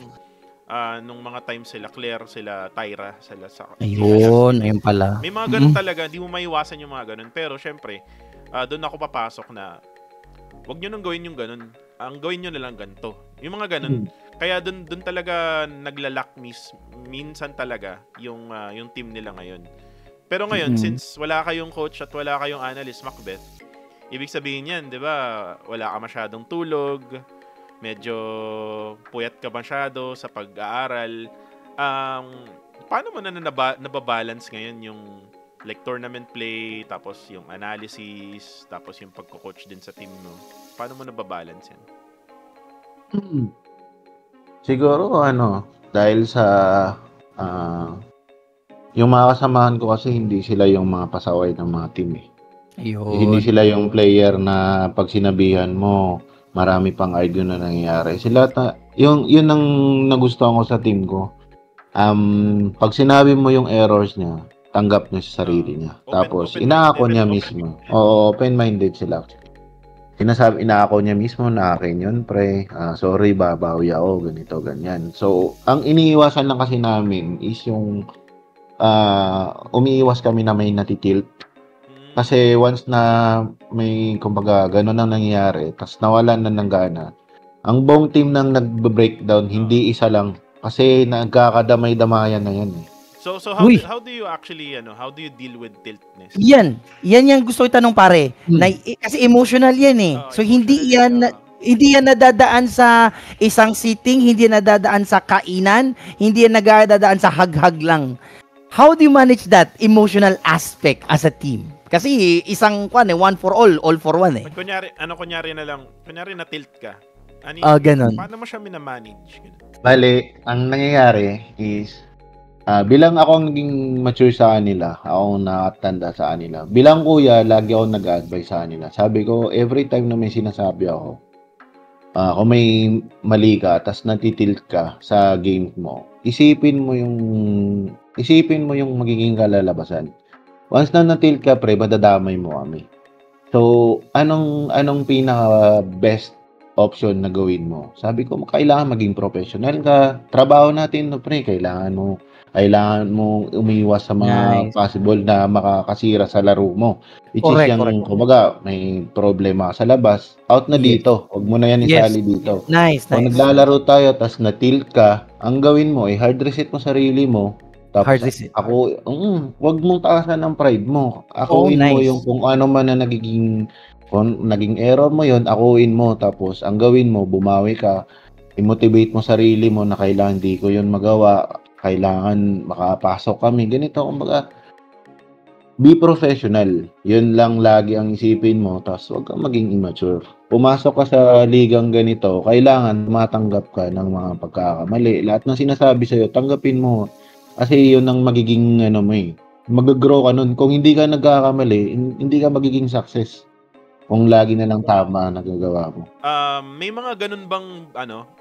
nung mga times sila Claire, sila Tyra, sila sa ayun pala. May mga ganun talaga, hindi mo maiwasan yung mga ganun. Pero syempre, doon ako papasok na wag niyo nang gawin yung ganun. Ang gawin niyo na lang ganito. Yung mga ganun. Kaya doon talaga naglalak minsan talaga yung team nila ngayon. Pero ngayon, since wala kayong coach at wala kayong analyst, Macbeth, ibig sabihin yan, di ba, wala ka masyadong tulog, medyo puyat ka masyado sa pag-aaral. Paano mo na nababalance ngayon yung like tournament play, tapos yung analysis, tapos yung pagko-coach din sa team mo? Paano mo nababalance yan? Siguro dahil sa yung mga kasamahan ko kasi hindi sila yung mga pasaway ng mga team Hindi sila yung player na pag sinabihan mo marami pang idea na nangyayari. Sila yun ang nagustuhan ko sa team ko. Pag sinabi mo yung errors niya, tanggap niya sa sarili niya. Tapos inaako niya mismo. Open-minded sila. Inaako niya mismo na akin yun, pre. Sorry, babawi ako, ganito, ganyan. So, ang iniiwasan lang kasi namin is yung umiiwas kami na may natitilt. Kasi once na may, kumbaga, gano'n ang nangyayari, tas nawalan na ng gana, ang buong team nang nagbe-breakdown, hindi isa lang. Kasi nagkakadamay-damayan na yan So how do you actually how do you deal with tiltness? Yan yung gusto itanong pare. Kasi emotional yan so hindi yan nadadaan sa isang sitting, hindi yan nadadaan sa kainan, hindi yan nadadaan sa hag-hag lang. How do you manage that emotional aspect as a team? Kasi isang one for all for one Kunyari na tilt ka. Ganun. Paano mo siya minamanage? Bale, ang nangyayari is bilang ako ang naging mature sa kanila, ako nakatanda sa kanila. Bilang kuya, lagi ako nag-advise sa kanila. Sabi ko, every time na may sinasabi ako, kung may mali ka, tas natitilt ka sa game mo, isipin mo yung magiging kalalabasan. Once na natilt ka, pre, madadamay mo kami. So, anong pinaka best option na gawin mo? Sabi ko, kailangan maging professional ka. Trabaho natin, pre, kailangan mo umiwas sa mga possible na makakasira sa laro mo. Which is yung, kumbaga, may problema ka sa labas. Out na dito. Huwag mo na yan isali dito. Nice. Kung naglalaro tayo, tas na-tilt ka, ang gawin mo, hard reset mo sarili mo. Tapos, huwag mong taasan ng pride mo. Akuin mo yung kung ano man na naging error mo yon, akuin mo. Tapos, ang gawin mo, bumawi ka. I-motivate mo sarili mo na kailangan di ko yun magawa. Kailangan makapasok kami. Ganito, kumbaga, be professional. Yun lang lagi ang isipin mo. Tapos, huwag kang maging immature. Pumasok ka sa ligang ganito, kailangan matanggap ka ng mga pagkakamali. Lahat ng sinasabi sa'yo, tanggapin mo. Kasi yun ang magiging, mag-grow ka nun. Kung hindi ka nagkakamali, hindi ka magiging success. Kung lagi na lang tama ang nagagawa mo. May mga ganun bang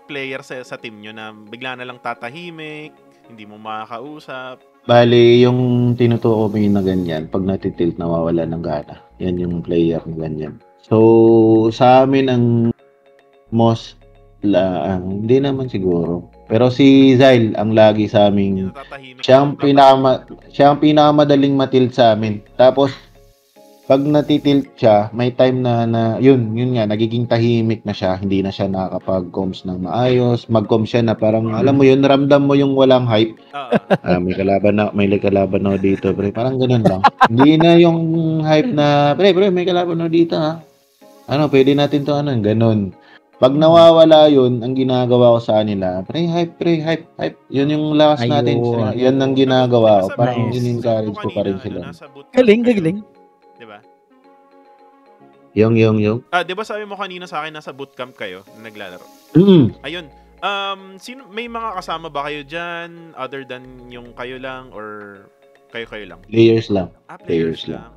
player sa team nyo na bigla na lang tatahimik, hindi mo makakausap? Bali, yung tinutuko mo yun na ganyan, pag natitilt, nawawala ng gana. Yan yung player na ganyan. So, sa amin ang most hindi naman siguro. Pero si Zyle ang lagi sa aming Yung tatahimik. siya ang pinakamadaling matilt sa amin. Tapos pag natitilt siya, may time na yun nga, nagiging tahimik na siya, hindi na siya nakakapag-comms ng maayos, mag-comms siya na parang, alam mo yun, ramdam mo yung walang hype. May kalaban na dito, pre. Parang ganun lang. Hindi na yung hype na, pre, may kalaban na dito, ha. Pwede natin to, ganun. Pag nawawala yun, ang ginagawa ko sa kanila, pre, hype. Yun yung last natin. Ayun. Yan ang ginagawa ko. Diba, Parang Nice. in-encourage ko pa rin sila. Galing. Diba? Yung. Diba sabi mo kanina sa akin, nasa bootcamp kayo na naglalaro? Ayun. May mga kasama ba kayo dyan other than yung kayo lang or kayo lang? Players lang. Players lang.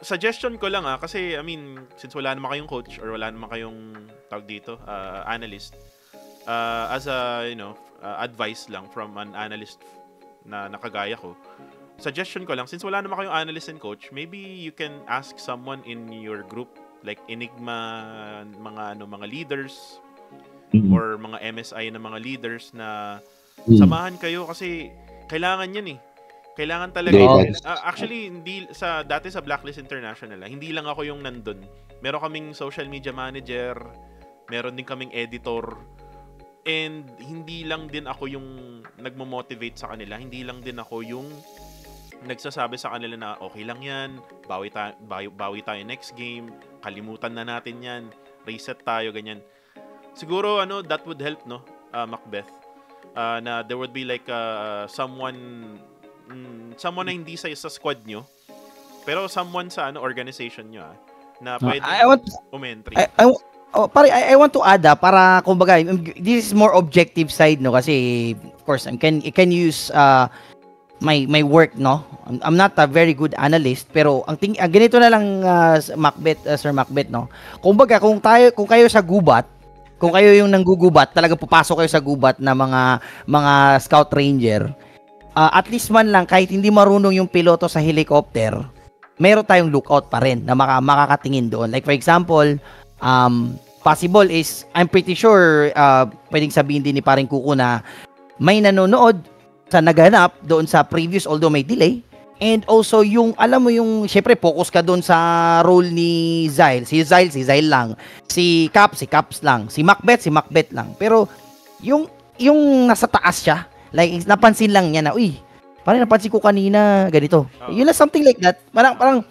Suggestion ko lang kasi I mean, since wala naman kayong coach or wala naman kayong tawag dito, analyst, as a, advice lang from an analyst na nakagaya ko, suggestion ko lang, since wala naman kayong analyst and coach, maybe you can ask someone in your group, like Enigma, mga leaders, or mga MSI na mga leaders na samahan kayo kasi kailangan yan eh. Kailangan talaga. Actually, dati sa Blacklist International, hindi lang ako yung nandun. Meron kaming social media manager, meron din kaming editor, and hindi lang din ako yung nagmo-motivate sa kanila. Hindi lang din ako yung nagsasabi sa kanila na okay lang yan, bawi tayo next game, kalimutan na natin yan, reset tayo, ganyan. Siguro, that would help, no, Macbeth, na there would be like someone na hindi sa squad nyo, pero someone sa organization nyo na pwede umentry. I want to add para kumbaga this is more objective side, no, kasi of course I can use my work, no. I'm not a very good analyst, pero ang ganito na lang, Sir Macbeth, no. Kumbaga kung kayo sa gubat, kung kayo yung nanggugubat, talaga papasok kayo sa gubat na mga scout ranger, at least man lang, kahit hindi marunong yung piloto sa helicopter, meron tayong lookout pa rin na makakatingin doon. Like for example, possible is, I'm pretty sure, pwedeng sabihin din ni Paring Kuko na may nanonood sa naganap doon sa previous, although may delay. And also yung, alam mo yung, syempre focus ka doon sa role ni Zyle. Si Zyle lang. Si Caps lang. Si Macbeth lang. Pero yung nasa taas siya, like, napansin lang niya na, parang napansin ko kanina, ganito. Yun na, something like that. Parang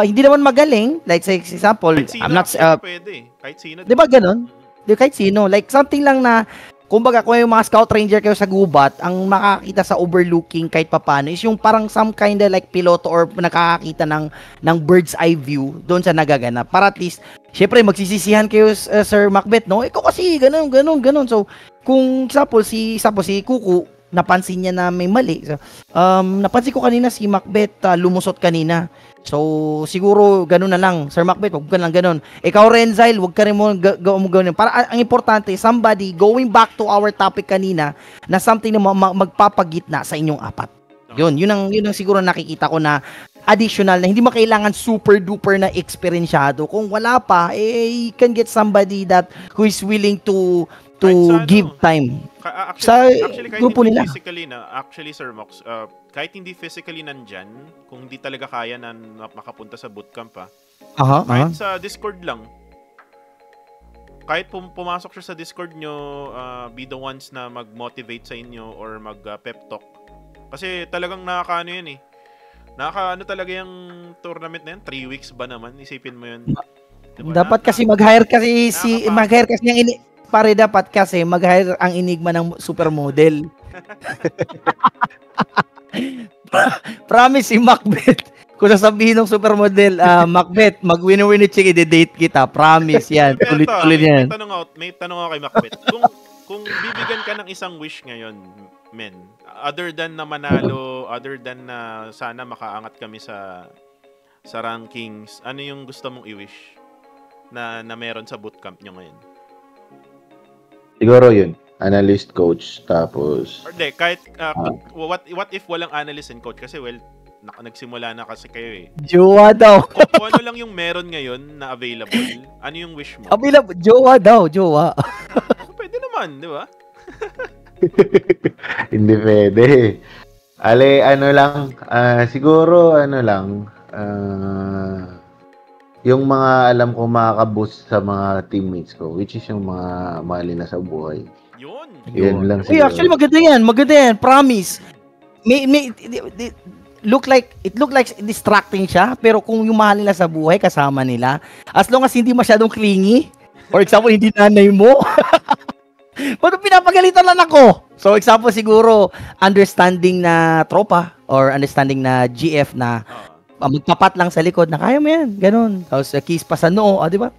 hindi naman magaling. Like, sa example, I'm not... pwede. Kahit sino. Diba ganon? Kahit sino. Like, something lang na, kumbaga, kung yung mga scout ranger kayo sa gubat, ang makakita sa overlooking kahit papano is yung parang some kind of like piloto or nakakakita ng bird's eye view doon sa nagaganap. Para at least, syempre, magsisisihan kayo, Sir Macbeth, no? Ikaw kasi, ganon. So, kung example, si Kuku, napansin niya na may mali. So, napansin ko kanina si Macbeth lumusot kanina. So, siguro ganun na lang. Sir Macbeth, huwag ka lang ganun. Ikaw rin, Zyle, huwag ka rin mo gawin. Para ang importante, somebody going back to our topic kanina na something na magpapagitna sa inyong apat. Yun ang siguro nakikita ko na additional na hindi makailangan super duper na experienceado. Kung wala pa, you can get somebody that who is willing to give time actually, kahit grupo nila. Actually, Sir Mox, kahit hindi physically nandyan, kung hindi talaga kaya na makapunta sa bootcamp kahit sa Discord lang, kahit pumasok siya sa Discord nyo, be the ones na mag-motivate sa inyo or mag-pep talk. Kasi talagang nakakaano yan nakakaano talaga yung tournament na yan, 3 weeks ba naman, isipin mo yun. Diba? Dapat kasi mag-hire kasi dapat kasi mag-hire ang Enigma ng supermodel. Promise si Macbeth. Kung sasabihin ng supermodel, Macbeth, mag-winner-winner chick, i-date kita. Promise yan. Tuloy-tuloy yan. May tanong ako kay Macbeth. Kung bibigyan ka ng isang wish ngayon, other than na manalo, other than na sana makaangat kami sa sa rankings, ano yung gusto mong i-wish na meron sa bootcamp nyo ngayon? Siguro yun, analyst coach, tapos Or de, kahit what if walang analyst and coach kasi nagsimula na kasi kayo eh. Jowa daw. Kung ano lang yung meron ngayon na available, ano yung wish mo? Jowa daw, jowa. Pwede naman, di ba? hindi pwede. Ale, ano lang, siguro ano lang, yung mga alam ko makaka-boost sa mga teammates ko, which is yung mga mahal na sa buhay. Yun. Yun lang Uy, siguro. actually maganda yan, promise. It look like distracting siya, pero kung yung mahal nila sa buhay kasama nila, as long as hindi masyadong clingy, for example, hindi nanay mo. Pero pinapagalitan lang ako. So example siguro, understanding na tropa or understanding na GF na magpapat lang sa likod na kaya mo yan, ganun. Tapos kiss pa sa noo, di ba?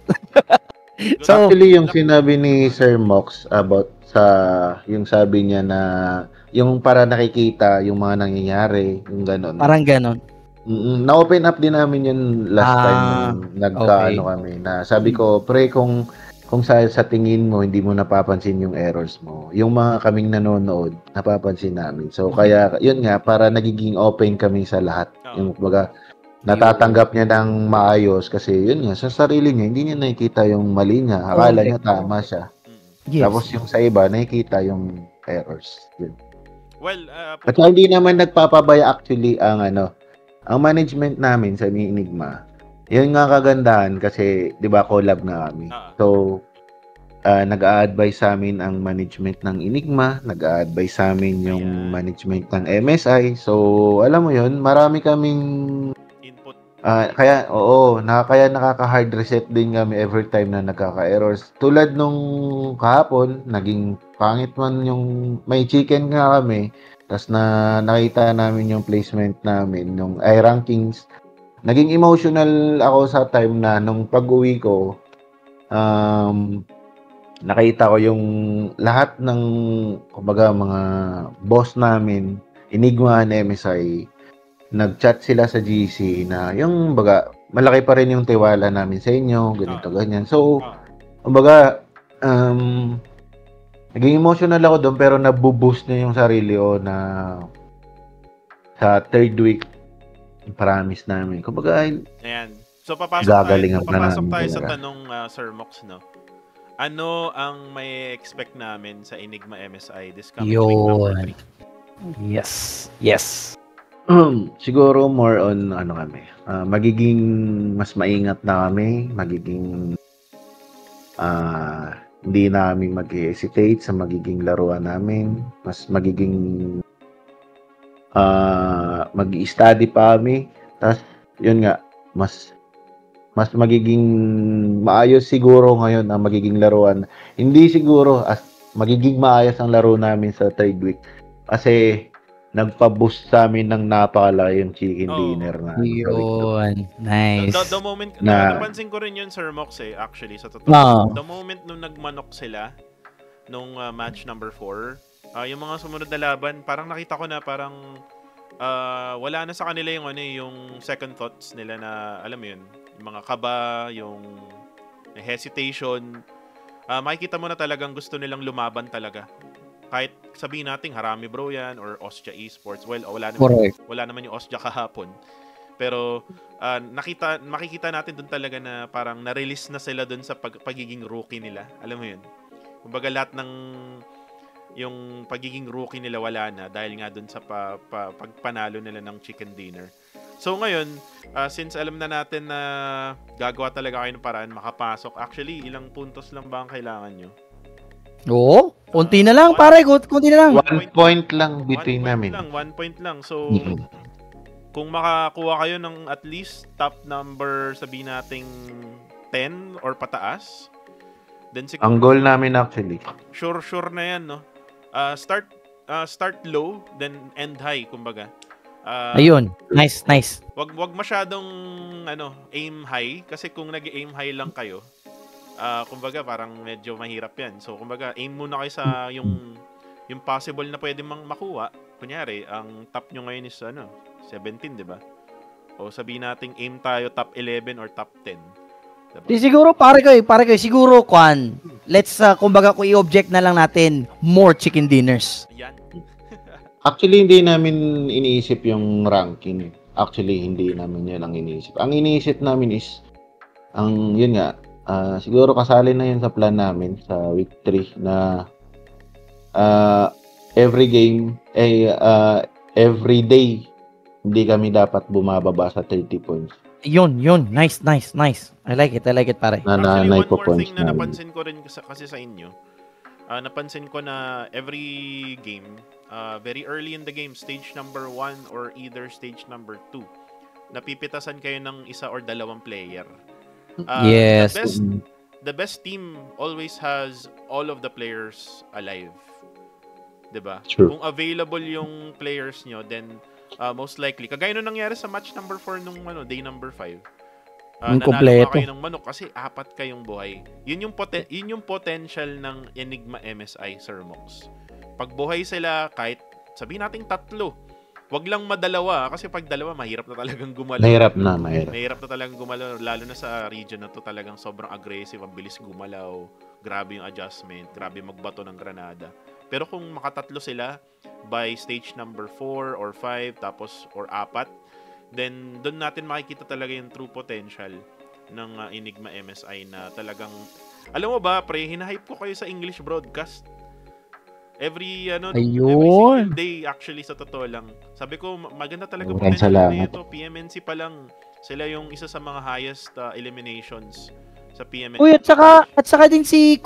So, actually, yung sinabi ni Sir Mox about sa, yung sabi niya na, yung para nakikita yung mga nangyayari, yung ganun. Parang ganun. Na-open up din namin yun last time nung okay. kami, na sabi ko, pre, kung sa tingin mo, hindi mo napapansin yung errors mo, yung mga kaming nanonood, napapansin namin. So, kaya, yun nga, para nagiging open kami sa lahat. Yung, baga, natatanggap niya ng maayos kasi yun nga, sa sarili niya, hindi niya nakikita yung mali niya. Akala niya tama siya. Yes. Tapos yung sa iba, nakikita yung errors. Yun. Well, at hindi naman nagpapabaya actually ang management namin sa Enigma. Yun nga kagandahan kasi 'di ba collab na kami. So nag-a-advise sa amin ang management ng Enigma, nag-a-advise sa amin yung management ng MSI. So alam mo yun, marami kaming input. Kaya nakaka-hard reset din kami every time na nagkaka-errors. Tulad nung kahapon, naging pangit man yung may chicken nga kami. Tapos nakita namin yung placement namin, yung rankings. Naging emotional ako sa time na nung pag-uwi ko, nakita ko yung lahat ng kumbaga mga boss namin, Enigma and MSI, nag-chat sila sa GC na yung baga malaki pa rin yung tiwala namin sa inyo, ganito ganyan. So, kumbaga naging emotional ako doon pero nabu-boost na yung sarili ko na sa third week promise namin. Kumbaga, ayan. So papasok tayo sa tanong Sir Mox, no? Ano ang may expect namin sa Enigma MSI this coming week number 3? Yes. Siguro more on kami. Magiging mas maingat na kami, magiging hindi namin mag-hesitate sa magiging laruan namin, mas magiging mag-i-study pa kami. Tapos yun nga, mas magiging maayos siguro ngayon ang magiging laruan. Hindi siguro magiging maayos ang laro namin sa third week kasi nagpa-boost sa amin ng napakalaki yung chicken dinner na. Yun. Nice. The moment, napansin ko rin yun, Sir Mox, actually, sa totoo. The moment nung nagmanok sila, nung match number 4, yung mga sumunod na laban, parang nakita ko na parang wala na sa kanila yung second thoughts nila na, alam mo yun, yung mga kaba, yung hesitation. Makikita mo na talagang gusto nilang lumaban talaga. Kahit sabihin natin Harami Bro yan or Ostia Esports. Well, wala naman yung Ostia kahapon. Pero makikita natin doon talaga na parang na-release na sila doon sa pagiging rookie nila. Alam mo yun? Kumbaga lahat ng yung pagiging rookie nila wala na dahil nga doon sa pagpanalo nila ng chicken dinner. So ngayon, since alam na natin na gagawa talaga kayo ng paraan makapasok, actually, ilang puntos lang ba ang kailangan nyo? Oo, konti na lang, pare, konti na lang. 1 point lang between namin. 1 point lang. So, kung makakuha kayo ng at least top number, sabihin nating 10 or pataas, then siguro, ang goal namin actually. Sure na yan, no? Start low, then end high, kumbaga. Ayun, nice. Wag masyadong aim high kasi kung nag-aim high lang kayo, kumbaga parang medyo mahirap 'yan. So kumbaga aim muna kayo sa yung possible na pwede mang makuha. Kunyari, ang top nyo ngayon is 17, 'di ba? O sabihin nating aim tayo top 11 or top 10. Diba? Di siguro pare ko, siguro kwan. Let's kumbaga kung i-object na lang natin more chicken dinners. Yan. Actually, hindi namin iniisip yung ranking. Actually, hindi namin yun ang iniisip. Ang iniisip namin is, yun nga, siguro kasali na yun sa plan namin sa week 3 na every game, every day, hindi kami dapat bumababa sa 30 points. Yun. Nice. I like it, pare. Actually, one more points thing na namin. napansin ko rin kasi sa inyo, napansin ko na every game, very early in the game, stage number 1 or either stage number 2, napipitasan kayo ng isa or dalawang player. Yes. The best team always has all of the players alive. 'Di ba? True. Kung available yung players nyo, then most likely, kagaya nung nangyari sa match number 4 nung day number 5. Nanalo kompleto. kayo ng manok kasi 4 kayong buhay. Yun yung potential ng Enigma MSI, Sir Mox. Pag buhay sila, kahit sabihin nating 3, wag lang madalawa kasi pag dalawa, mahirap na talagang gumalaw. Mahirap. Mahirap na talagang gumalaw, lalo na sa region na to, talagang sobrang aggressive, ang bilis gumalaw, grabe yung adjustment, grabe magbato ng granada. Pero kung makatatlo sila by stage number 4 or 5 tapos or 4, then doon natin makikita talaga yung true potential ng Enigma MSI na talagang, alam mo ba, pre, hinahype ko kayo sa English broadcast. Every single day, actually, sa totoo lang. Sabi ko, maganda talaga potential nito. PMNC pa lang, sila yung isa sa mga highest eliminations sa PMNC. Uy, at saka din si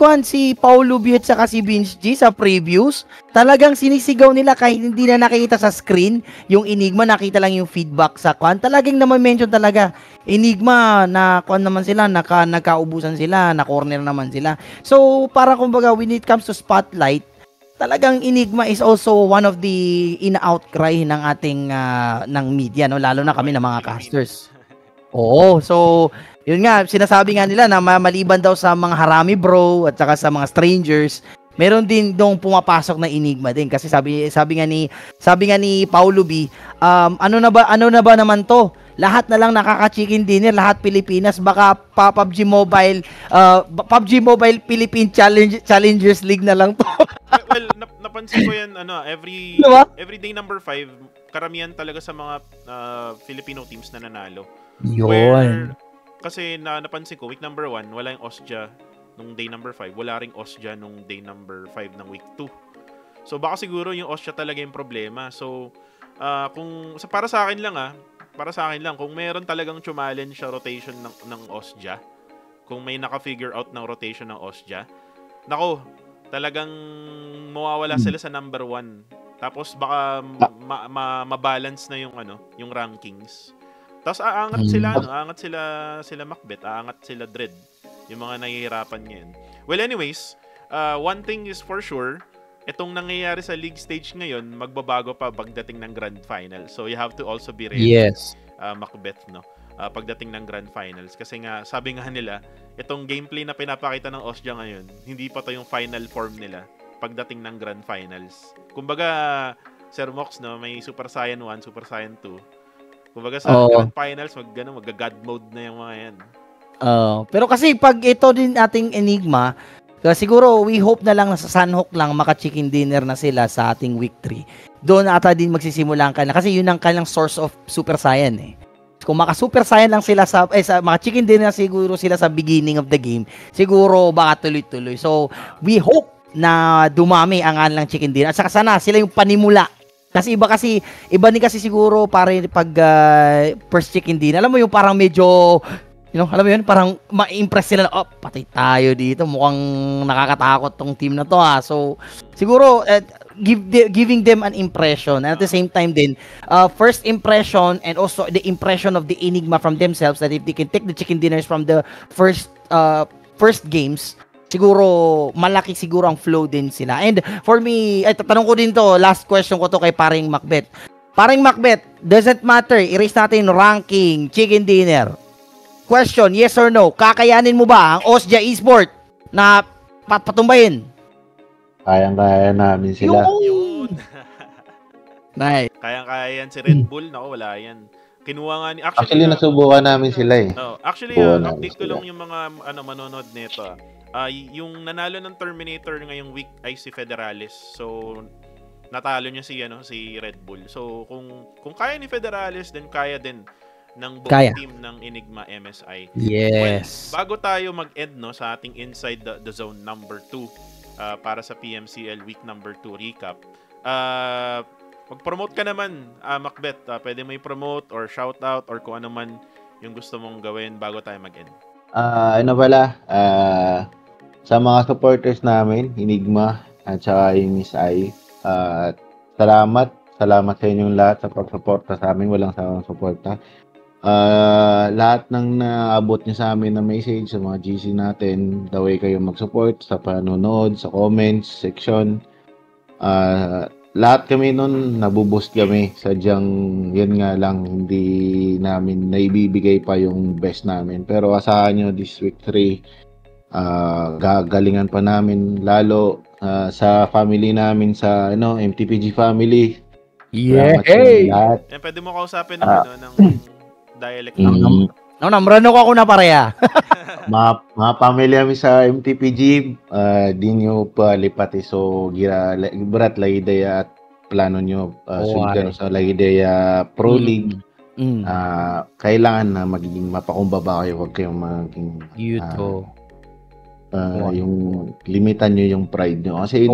Paulo B at saka si Vince G sa previews, talagang sinisigaw nila kahit hindi na nakikita sa screen yung Enigma, nakita lang yung feedback sa talagang naman-mention talaga. Enigma, na naman sila, nagkaubusan sila, na corner naman sila. So, para kumbaga, when it comes to spotlight, talagang Enigma is also one of the in-outcry ng ating ng media, no? Lalo na kami ng mga casters. Oo, so yun nga, sinasabi nga nila na maliban daw sa mga harami bro at saka sa mga strangers, meron din dong pumapasok na Enigma din kasi sabi nga ni Paulo B, ano na ba naman to? Lahat na lang nakaka-chicken dinner, lahat Pilipinas, baka PUBG Mobile Philippine Challengers League na lang to. Well, napansin ko yan, every day number 5, karamihan talaga sa mga Filipino teams na nanalo. Yun. Kasi napansin ko, week number 1, wala yung Osja nung day number 5, wala ring Osja nung day number 5 ng week 2. So baka siguro yung Osja talaga yung problema. So para sa akin lang, kung meron talagang challenge sa rotation ng Osja, kung may naka-figure out ng rotation ng Osja, nako, talagang mawawala sila sa number 1. Tapos baka ma-balance na yung rankings. Tapos aangat sila Macbeth, aangat sila Dread, yung mga nahihirapan ngayon. Well, anyways, one thing is for sure, itong nangyayari sa league stage ngayon, magbabago pa pagdating ng Grand Final. So you have to also be ready. Yes. Macbeth, no? Pagdating ng Grand Finals. Kasi nga, sabi nga nila, itong gameplay na pinapakita ng Osja ngayon, hindi pa to yung final form nila pagdating ng Grand Finals. Kumbaga, Sir Mox, no, may Super Saiyan 1, Super Saiyan 2. Kumbaga sa Grand Finals, mag-God mode na yung mga yan. Pero kasi pag ito din ating Enigma, siguro we hope na lang na sa Sunhawk lang maka-chicken dinner na sila sa ating week 3. Doon ata din magsisimula ang kanila kasi yun ang kanilang source of Super Saiyan eh. Kung maka-Super Saiyan lang sila sa maka-chicken dinner siguro sila sa beginning of the game, siguro baka tuloy-tuloy. So, we hope na dumami ang kanilang chicken dinner. At saka sana sila yung panimula. Kasi iba din kasi siguro pare pag first chicken dinner. Alam mo yung parang medyo alam mo yun, parang ma-impress sila na, patay tayo dito. Mukhang nakakatakot tong team na to ha. So, siguro, giving them an impression. And at the same time din, first impression and also the impression of the Enigma from themselves that if they can take the chicken dinners from the first games, siguro, malaki siguro ang flow din sila. And for me, tatanong ko din to, last question ko to kay Paring Macbeth. Paring Macbeth, doesn't matter, i-raise natin ranking, chicken dinner. Question, yes or no? Kakayanin mo ba ang Osja Esport na patumbayin? Kayang-kaya namin sila. Yun. Nice. Kayang-kaya yan si Red Bull. Nako, wala yan. Kinuha nga ni... Actually, nasubukan namin sila eh. Actually, Subukan namin update ko sila. lang yung mga manonood nito. Yung nanalo ng Terminator ngayong week ay si Federalis. So, natalo niya si Red Bull. So, kung kaya ni Federalis, then kaya din ng buong team ng Enigma MSI. Yes. Well, bago tayo mag-end sa ating Inside the Zone number 2 para sa PMCL week number 2 recap, mag-promote ka naman, Macbeth. Pwede mo i-promote or shoutout or kung ano man yung gusto mong gawin bago tayo mag-end. Sa mga supporters namin, Enigma at saka yung Miss I, salamat sa inyong lahat sa pagsuporta sa amin. Walang sawang suporta. Lahat ng naabot niyo sa amin na message sa mga GC natin, the way kayo mag-support sa panonood, sa comments section, lahat kami nun nabuboost kami. Sadyang yun nga lang, hindi namin naibibigay pa yung best namin, pero asahan nyo this week 3 gagalingan pa namin lalo sa family namin sa MTPG family. Yeah. Lahat. Pwede mo kausapin ng dialect. Namrano ko ako na pareha. mga pamilya mi sa MTPG, di nyo palipati. So, berat lagi daya at plano nyo sultan sa lagi daya Pro League. Kailangan na magiging mapakumbaba kayo. Huwag kayong maging yung limitan nyo yung pride nyo. Kasi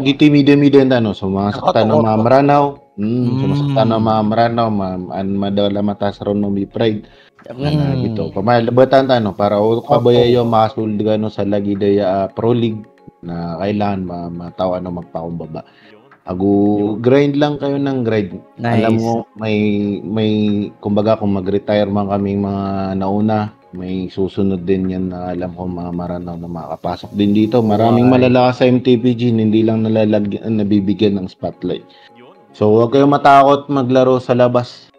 giti media sumasaktan ng mga maranaw. Sumasaktan ng mga maranaw. Madala matas ron ng pride. Dito. Pamalabatan para kabaya yung makasuldi sa lagi daya Pro League na kailangan matawa na magpakumbaba. Grind lang kayo ng grind. Nice. Alam mo, may kumbaga kung mag-retire man kaming mga nauna, may susunod din yan na alam ko mga maranaw na makapasok din dito. Maraming malalakas sa MTPG, hindi lang nabibigyan ng spotlight. So, huwag kayong matakot maglaro sa labas.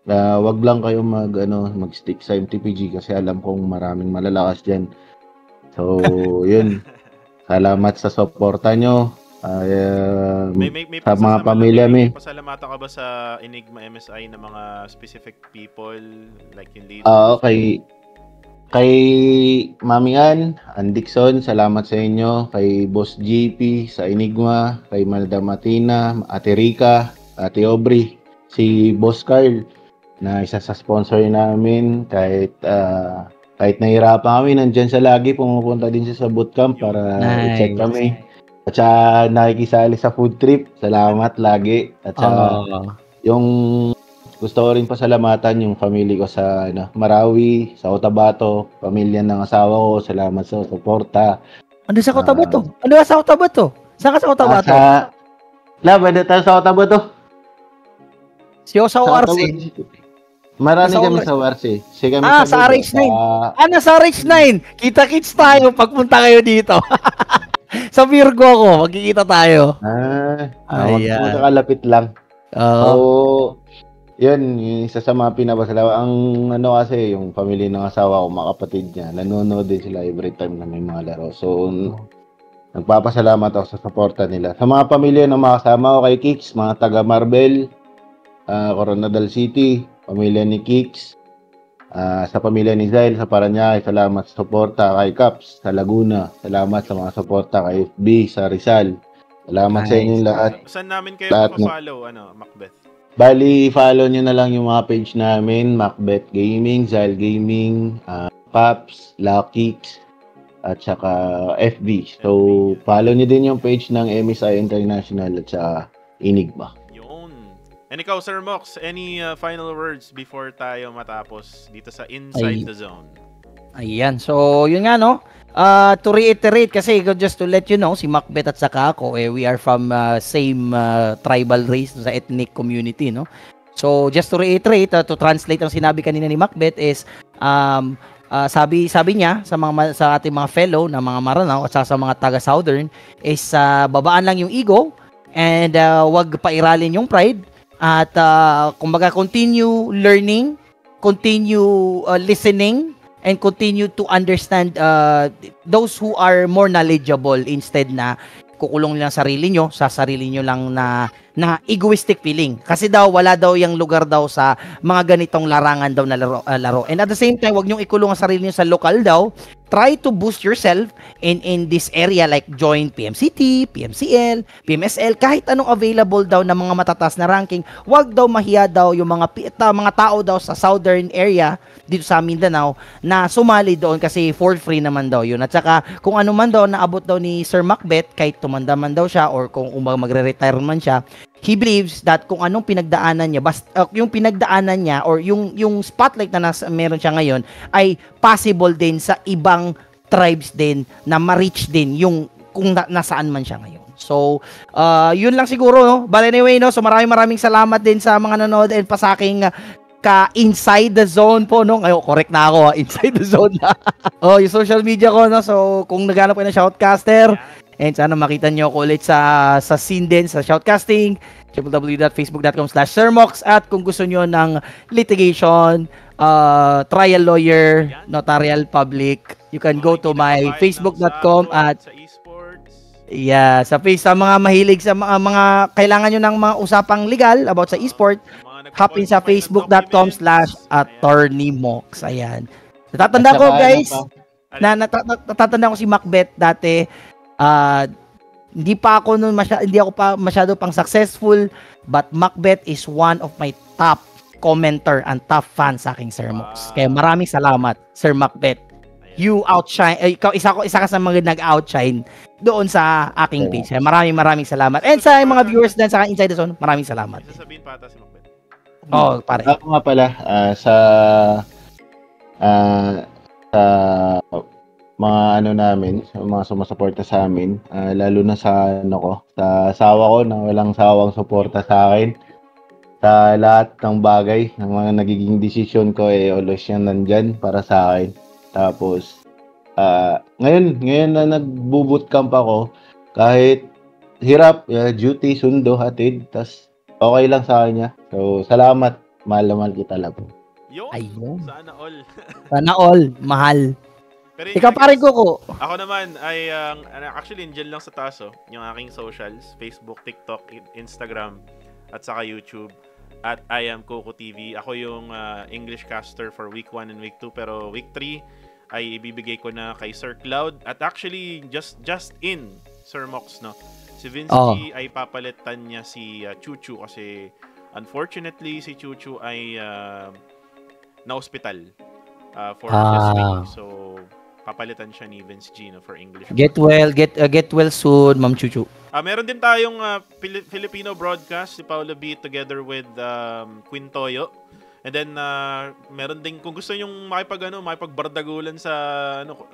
Wag lang kayo mag-stick sa MTPG kasi alam kong maraming malalakas diyan. So, yun. Salamat sa suporta nyo. Sa mga pamilya mi. Pasalamatan ka ba sa Enigma MSI na mga specific people like yung leader? Okay. Kay Mami Ann, Dixon, salamat sa inyo. Kay Boss GP sa Enigma, kay Madam Matina, Ate Rica, Ate Aubrey, si Boss Carl na isa sa sponsor namin. Kahit nahirapan kami, nandyan siya lagi, pumupunta din siya sa bootcamp para i-check kami. At saka nakikisali sa food trip. Salamat lagi. At saka yung gusto ko rin pasalamatan yung family ko sa Marawi, sa Cotabato, pamilya ng asawa ko. Salamat sa suporta. Ano sa Cotabato? Saan ka sa Cotabato? Pwede tayo sa Cotabato. Siyo sa ORC. Marami kami sa ORC. Sa RH9. Sa RH9. Kita-kits tayo pagpunta kayo dito. Sa Virgo ako, magkikita tayo. Magkakalapit lang. So, yun, isa sa mga pinapasalamat. Ang kasi, yung family ng asawa ko, mga kapatid niya, nanonood din sila every time na may mga laro. So, nagpapasalamat ako sa suporta nila. Sa mga pamilya na makasama ko kay Kicks, mga taga Marbel, Coronadal City, pamilya ni Kicks, sa pamilya ni Zyle, sa Parañaque, salamat sa suporta kay Caps, sa Laguna, salamat sa mga suporta kay FB, sa Rizal. Salamat sa inyong lahat. Saan namin kayo pa-follow, Macbeth? Bali, follow nyo na lang yung mga page namin, Macbeth Gaming, Zyle Gaming, Paps, Luckix, at saka FB. So, follow nyo din yung page ng MSI International at saka Enigma. And ikaw, Sir Mox, any final words before tayo matapos dito sa Inside the Zone? Ayan. So, yun nga, to reiterate, kasi just to let you know, si Macbeth at saka ako, we are from same tribal race sa ethnic community, no? So, just to reiterate, to translate ang sinabi kanina ni Macbeth is, sabi niya sa ating mga fellow na mga Maranao at sa mga taga-Southern is babaan lang yung ego and wag pairalin yung pride. At kumbaga continue learning, continue listening, and continue to understand those who are more knowledgeable instead na kukulong lang sarili nyo, sa sarili nyo lang na na egoistic feeling. Kasi daw, wala daw yung lugar daw sa mga ganitong larangan daw na laro. And at the same time, wag niyong ikulong ang sarili niyo sa lokal daw. Try to boost yourself in this area like join PMCT, PMCL, PMSL, kahit anong available daw na mga matataas na ranking. Wag daw mahiya daw yung mga tao daw sa southern area dito sa Mindanao na sumali doon kasi for free naman daw yun. At saka kung ano man daw naabot daw ni Sir Macbeth, kahit tumanda man daw siya or kung magre-retire man siya, he believes that kung anong pinagdaanan niya, yung pinagdaanan niya or yung spotlight na meron siya ngayon ay possible din sa ibang tribes din na ma-reach din yung kung nasaan man siya ngayon. So, yun lang siguro, no? But anyway, no? So maraming salamat din sa mga nanonood and pa sa aking inside the zone po, no? Ngayon, correct na ako, inside the zone na. Yung social media ko, no? So, kung naghanap kayo ng Shoutcaster, and sana makita nyo ako ulit sa scene din, sa Shoutcasting, www.facebook.com/sirmox, at kung gusto nyo ng litigation, trial lawyer, notarial public, you can go to my facebook.com at sa mga mahilig sa mga kailangan nyo ng mga usapang legal about sa esport, hapin sa facebook.com/attorneymox. Ayan. Natatanda ko, guys, natatanda ko si Macbeth dati. Hindi ako pa masyado pang successful, but Macbeth is one of my top commenter and top fan sa aking Sir Mox. Kaya maraming salamat, Sir Macbeth. You outshine, ikaw isa ka sa mga nag-outshine doon sa aking page. Maraming salamat. And sa mga viewers din sa Inside the Zone, maraming salamat. Sasabihin pa ata si Macbeth. Pare. Ako nga pala, sa mga namin, sa mga sumusuporta sa amin, lalo na sa sa asawa ko na walang sawang suporta sa akin. Sa lahat ng bagay, ng mga nagiging desisyon ko, always yan nandyan para sa akin. Tapos, ngayon na nagbo-bootcamp ako, kahit hirap, duty, sundo, hatid, tas okay lang sa kanya. So, salamat. Mahal kita lang po. Ayun. Sana all. Sana all. Mahal. Pero ikaw pare ko. Ako naman ay actually andyan lang sa taas yung aking socials, Facebook, TikTok, Instagram, at saka YouTube. At I am Coco TV. Ako yung English caster for week 1 and week 2, pero week 3 ay ibibigay ko na kay Sir Cloud. At actually just in Sir Mox, no. Si Vince G ay papalitan niya si Chuchu kasi unfortunately si Chuchu ay na-hospital for this week. So papalitan siya ni Vince G, no, for English. Get well soon, Ma'am Chuchu. Meron din tayong Filipino broadcast, si Paolo B together with Queen Toyo. And then meron din kung gusto nyong makipagbardagulan sa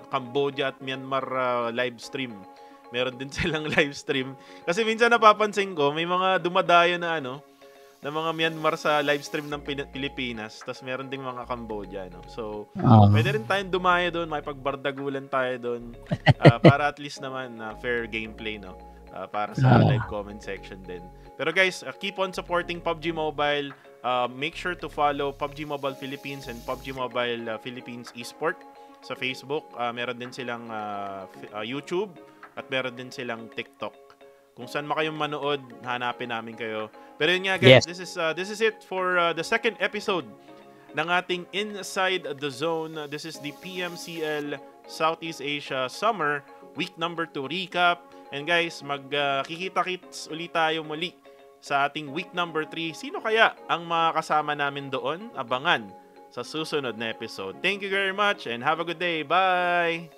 Cambodia at Myanmar live stream. Meron din silang live stream. Kasi minsan napapansin ko, may mga dumadayo na na mga Myanmar sa live stream ng Pilipinas, tapos meron ding mga Cambodia, no? So, pwede rin tayong dumayo doon, makipagbardagulan tayo doon para at least naman fair gameplay, no? Para sa live comment section din. Pero guys, keep on supporting PUBG Mobile. Make sure to follow PUBG Mobile Philippines and PUBG Mobile Philippines Esport sa Facebook. Meron din silang YouTube at meron din silang TikTok. Kung saan kayong manood, hanapin namin kayo. Pero yun nga guys, this is it for the second episode ng ating Inside the Zone. This is the PMCL Southeast Asia Summer Week number 2 recap. And guys, magkikita-kits ulit tayo muli sa ating week number 3. Sino kaya ang mga kasama namin doon? Abangan sa susunod na episode. Thank you very much and have a good day. Bye!